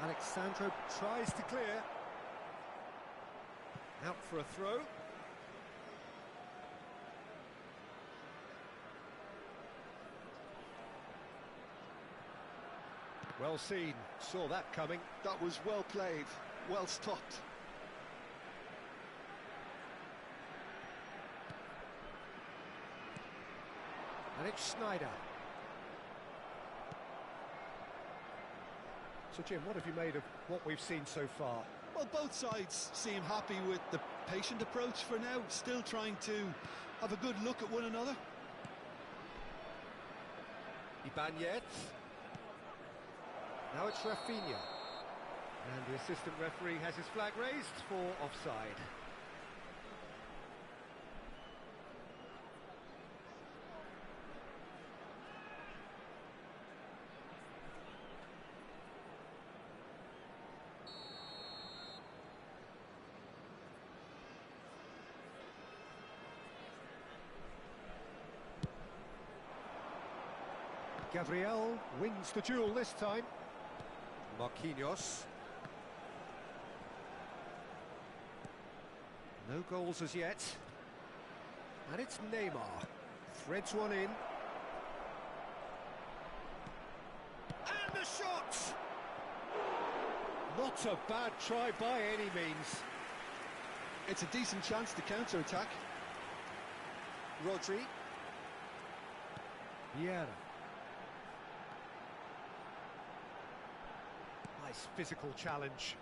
Speaker 1: Alexandro tries to clear. Out for a throw. Well seen, saw that coming.
Speaker 2: That was well played, well stopped.
Speaker 1: And it's Schneider. So Jim, what have you made of what we've seen so far?
Speaker 2: Well, both sides seem happy with the patient approach for now, still trying to have a good look at one another.
Speaker 1: Ibanez. Now it's Rafinha. And the assistant referee has his flag raised for offside. Gabriel wins the duel this time. Marquinhos. No goals as yet. And it's Neymar. Threads one in. And the shot! Not a bad try by any means.
Speaker 2: It's a decent chance to counter-attack.
Speaker 1: Rodri. Vieira. Nice physical challenge.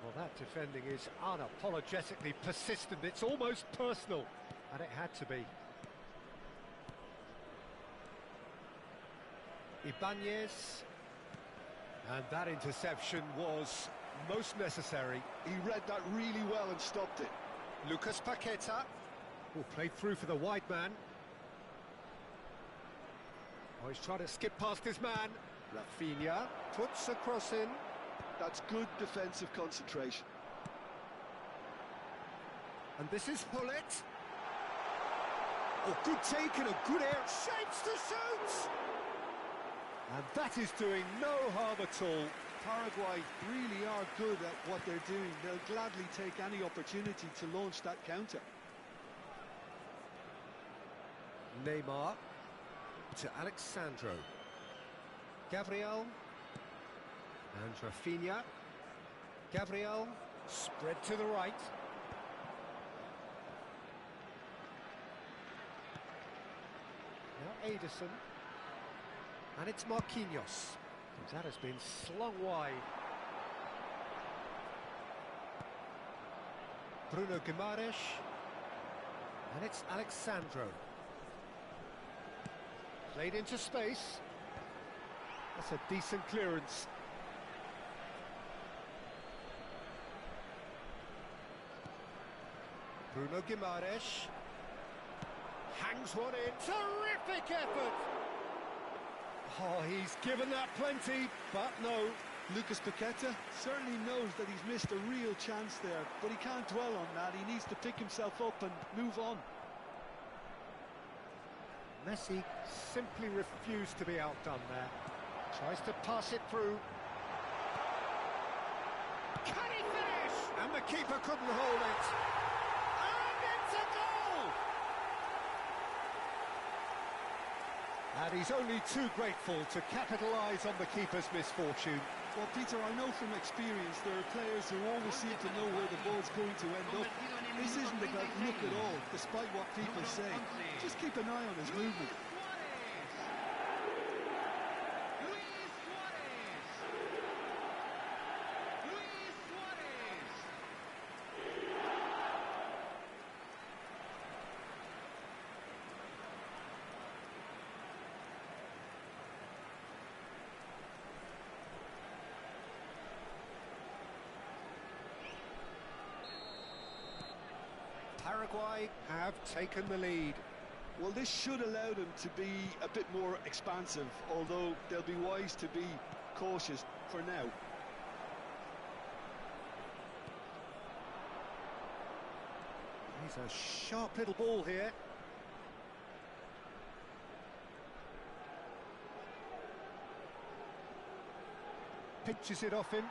Speaker 1: Well, that defending is unapologetically persistent. It's almost personal, and it had to be. Ibanez. And that interception was most necessary.
Speaker 2: He read that really well and stopped it.
Speaker 1: Lucas Paqueta. Oh, played through for the wide man. Oh, he's trying to skip past his man. Rafinha puts a cross in.
Speaker 2: That's good defensive concentration.
Speaker 1: And this is Hullet. Oh, good take and a good air. Shapes to shoot! And that is doing no harm at all.
Speaker 2: Paraguay really are good at what they're doing. They'll gladly take any opportunity to launch that counter.
Speaker 1: Neymar to Alexandro. Gabriel. And Rafinha. Gabriel, spread to the right. Now Ederson. And it's Marquinhos. That has been slung wide. Bruno Guimaraes. And it's Alexandro. Played into space. That's a decent clearance. Bruno Guimaraes hangs one in. Terrific effort! Oh, he's given that plenty, but no.
Speaker 2: Lucas Paqueta certainly knows that he's missed a real chance there, but he can't dwell on that. He needs to pick himself up and move on.
Speaker 1: Messi simply refused to be outdone there. Tries to pass it through. Can he finish? And the keeper couldn't hold it. And it's a goal! And he's only too grateful to capitalise on the keeper's misfortune.
Speaker 2: Well, Peter, I know from experience there are players who always seem to know where the ball's going to end up. This isn't about luck at all, despite what people say. Just keep an eye on his movement.
Speaker 1: Paraguay have taken the lead.
Speaker 2: Well, this should allow them to be a bit more expansive, although they'll be wise to be cautious for now.
Speaker 1: He's a sharp little ball here. Pinches it off him.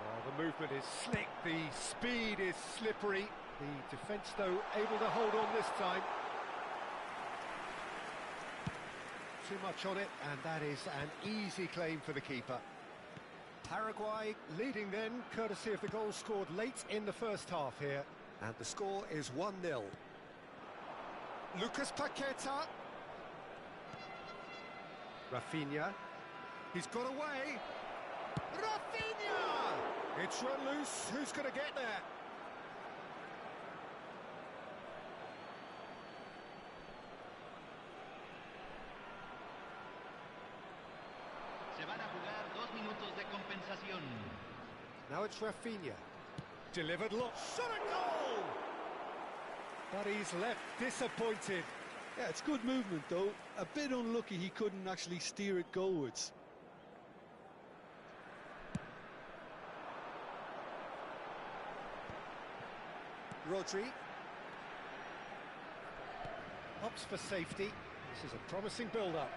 Speaker 1: Oh, the movement is slick, the speed is slippery. The defence, though, able to hold on this time. too much on it, and that is an easy claim for the keeper. Paraguay leading then, courtesy of the goal scored late in the first half here. And the score is 1-0. Lucas Paqueta. Rafinha. He's got away. Rafinha! It's run loose. Who's going to get there?
Speaker 4: Se van a jugar 2 minutos de compensación.
Speaker 1: Now it's Rafinha. Delivered look. Shot a goal! But he's left disappointed.
Speaker 2: Yeah, it's good movement though. A bit unlucky he couldn't actually steer it goalwards.
Speaker 1: Rodri. Opts for safety. This is a promising build-up.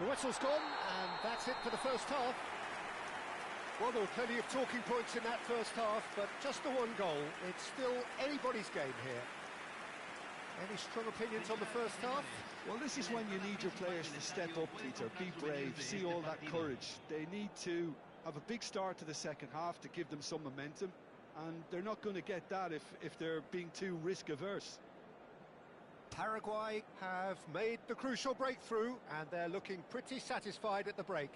Speaker 1: The whistle's gone, and that's it for the first half. Well, there were plenty of talking points in that first half, but just the one goal. It's still anybody's game here. Any strong opinions on the first half?
Speaker 2: Well, this is when you need your players to step up, Peter, be brave, see all that courage. They need to have a big start to the second half to give them some momentum, and they're not going to get that if they're being too risk-averse.
Speaker 1: Paraguay have made the crucial breakthrough, and they're looking pretty satisfied at the break.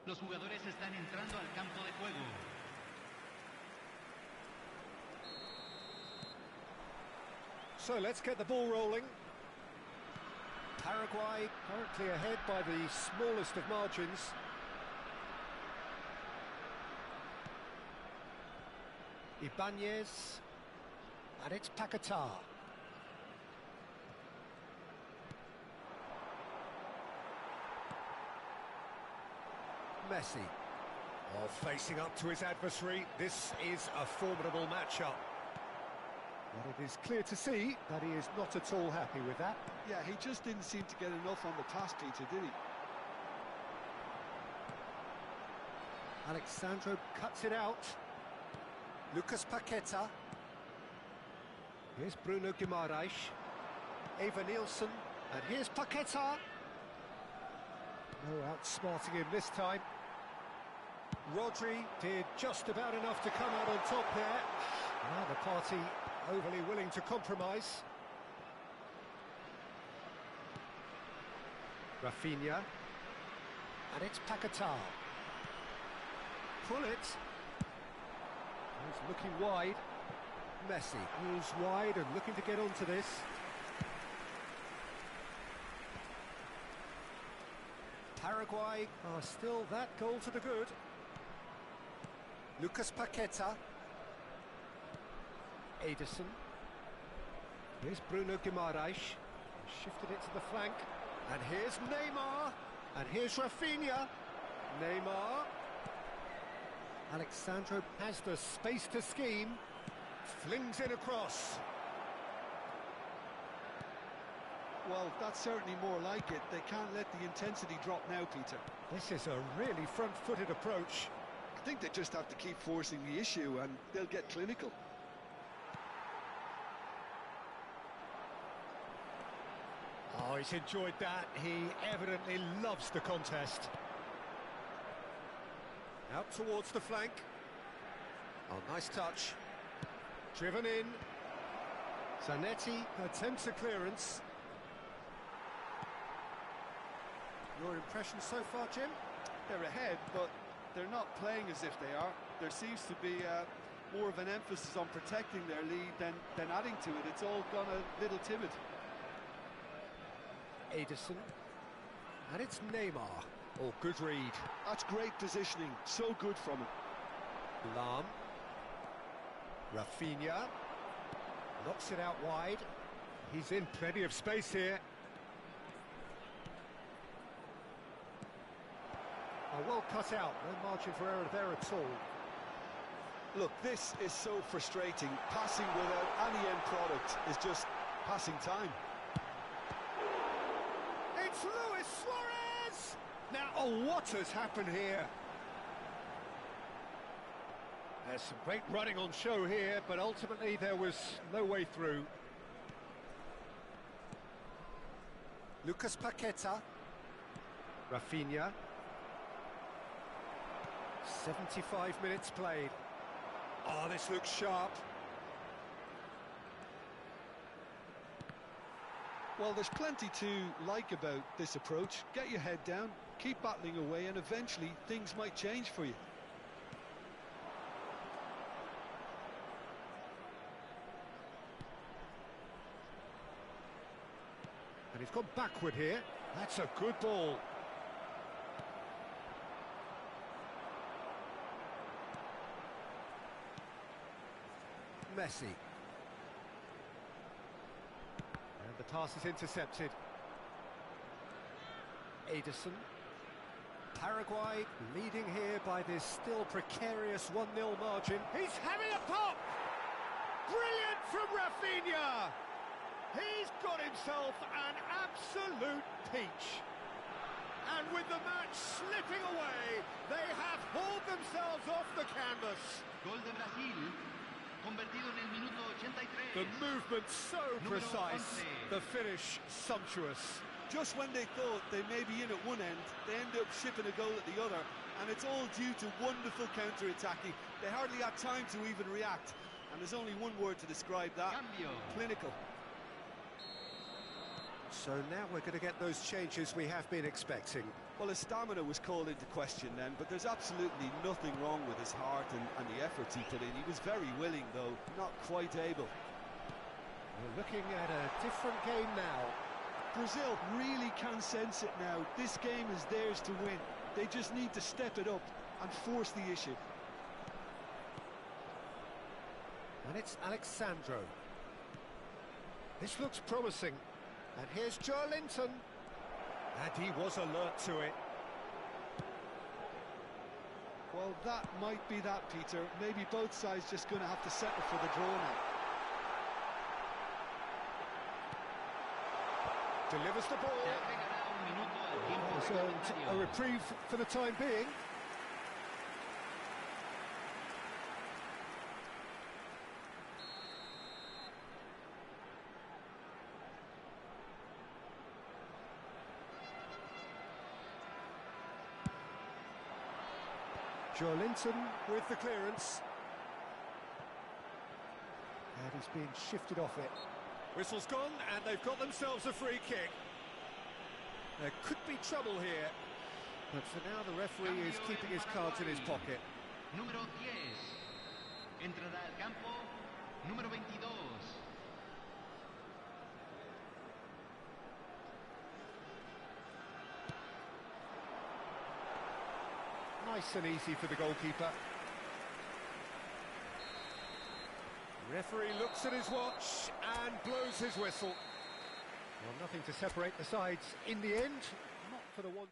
Speaker 4: Los jugadores están entrando al campo de juego.
Speaker 1: So let's get the ball rolling. Paraguay currently ahead by the smallest of margins. Ibanez, and it's Paquetá. Messi. Oh, facing up to his adversary, this is a formidable matchup. But it is clear to see that he is not at all happy with that.
Speaker 2: Yeah, he just didn't seem to get enough on the pass, Peter, did he?
Speaker 1: Alexandro cuts it out. Lucas Paquetá. Here's Bruno Guimaraes. Eva Nielsen. And here's Paquetá. No outsmarting him this time. Rodri did just about enough to come out on top there. Now the party overly willing to compromise. Rafinha. And it's Paquetá. Pull it. He's looking wide. Messi moves wide and looking to get onto this. Paraguay are still that goal to the good. Lucas Paquetá. Ederson. Here's Bruno Guimaraes. Shifted it to the flank. And here's Neymar. And here's Rafinha. Neymar. Alexandro has the space to scheme. Flings it across.
Speaker 2: Well, that's certainly more like it. They can't let the intensity drop now, Peter.
Speaker 1: This is a really front-footed approach.
Speaker 2: I think they just have to keep forcing the issue and they'll get clinical.
Speaker 1: Oh, he's enjoyed that. He evidently loves the contest. Out towards the flank. Oh, nice touch. Driven in. Zanetti attempts a clearance. Your impression so far, Jim?
Speaker 2: They're ahead, but they're not playing as if they are. There seems to be more of an emphasis on protecting their lead than adding to it. It's all gone a little timid.
Speaker 1: Ederson. And it's Neymar. Oh, good read.
Speaker 2: That's great positioning. So good from him.
Speaker 1: Lahm. Rafinha. Knocks it out wide. He's in plenty of space here. Oh, well cut out. No margin for error there at all.
Speaker 2: Look, this is so frustrating. Passing without any end product is just passing time.
Speaker 1: It's Luis Suarez! Now, oh, what has happened here? There's some great running on show here, but ultimately there was no way through. Lucas Paquetá. Rafinha. 75 minutes played. Oh, this looks sharp.
Speaker 2: Well, there's plenty to like about this approach. Get your head down, keep battling away, and eventually things might change for you.
Speaker 1: And he's gone backward here. That's a good ball. Messi. And the pass is intercepted. Ederson. Paraguay leading here by this still precarious 1-0 margin. He's having a pop! Brilliant from Rafinha! He's got himself an absolute peach. And with the match slipping away, they have hauled themselves off the canvas.
Speaker 4: Gol de Brasil, convertido en el minuto 83.
Speaker 1: The movement so
Speaker 4: Número
Speaker 1: precise,
Speaker 4: 11.
Speaker 1: the finish sumptuous.
Speaker 2: Just when they thought they may be in at one end, they end up shipping a goal at the other, and it's all due to wonderful counter-attacking. They hardly had time to even react, and there's only one word to describe that:
Speaker 4: Cambio.
Speaker 2: clinical.
Speaker 1: So now we're going to get those changes we have been expecting.
Speaker 2: Well, his stamina was called into question then, but there's absolutely nothing wrong with his heart and the efforts he put in. He was very willing, though, not quite able.
Speaker 1: We're looking at a different game now.
Speaker 2: Brazil really can sense it now. This game is theirs to win. They just need to step it up and force the issue.
Speaker 1: And it's Alexandro. This looks promising. And here's Joelinton. And he was alert to it.
Speaker 2: Well, that might be that, Peter. Maybe both sides just going to have to settle for the draw now.
Speaker 1: Delivers the ball.
Speaker 4: Se agregará un minuto al tiempo
Speaker 1: It's a
Speaker 4: reglamentario.
Speaker 1: reprieve for the time being. Joelinton with the clearance. And he's being shifted off it. Whistle's gone, and they've got themselves a free kick. There could be trouble here, but for now the referee is keeping his cards in his pocket.
Speaker 4: Número 10. Entrará al campo. Número 22.
Speaker 1: Nice and easy for the goalkeeper. Referee looks at his watch and blows his whistle. Well, nothing to separate the sides in the end, not for the one.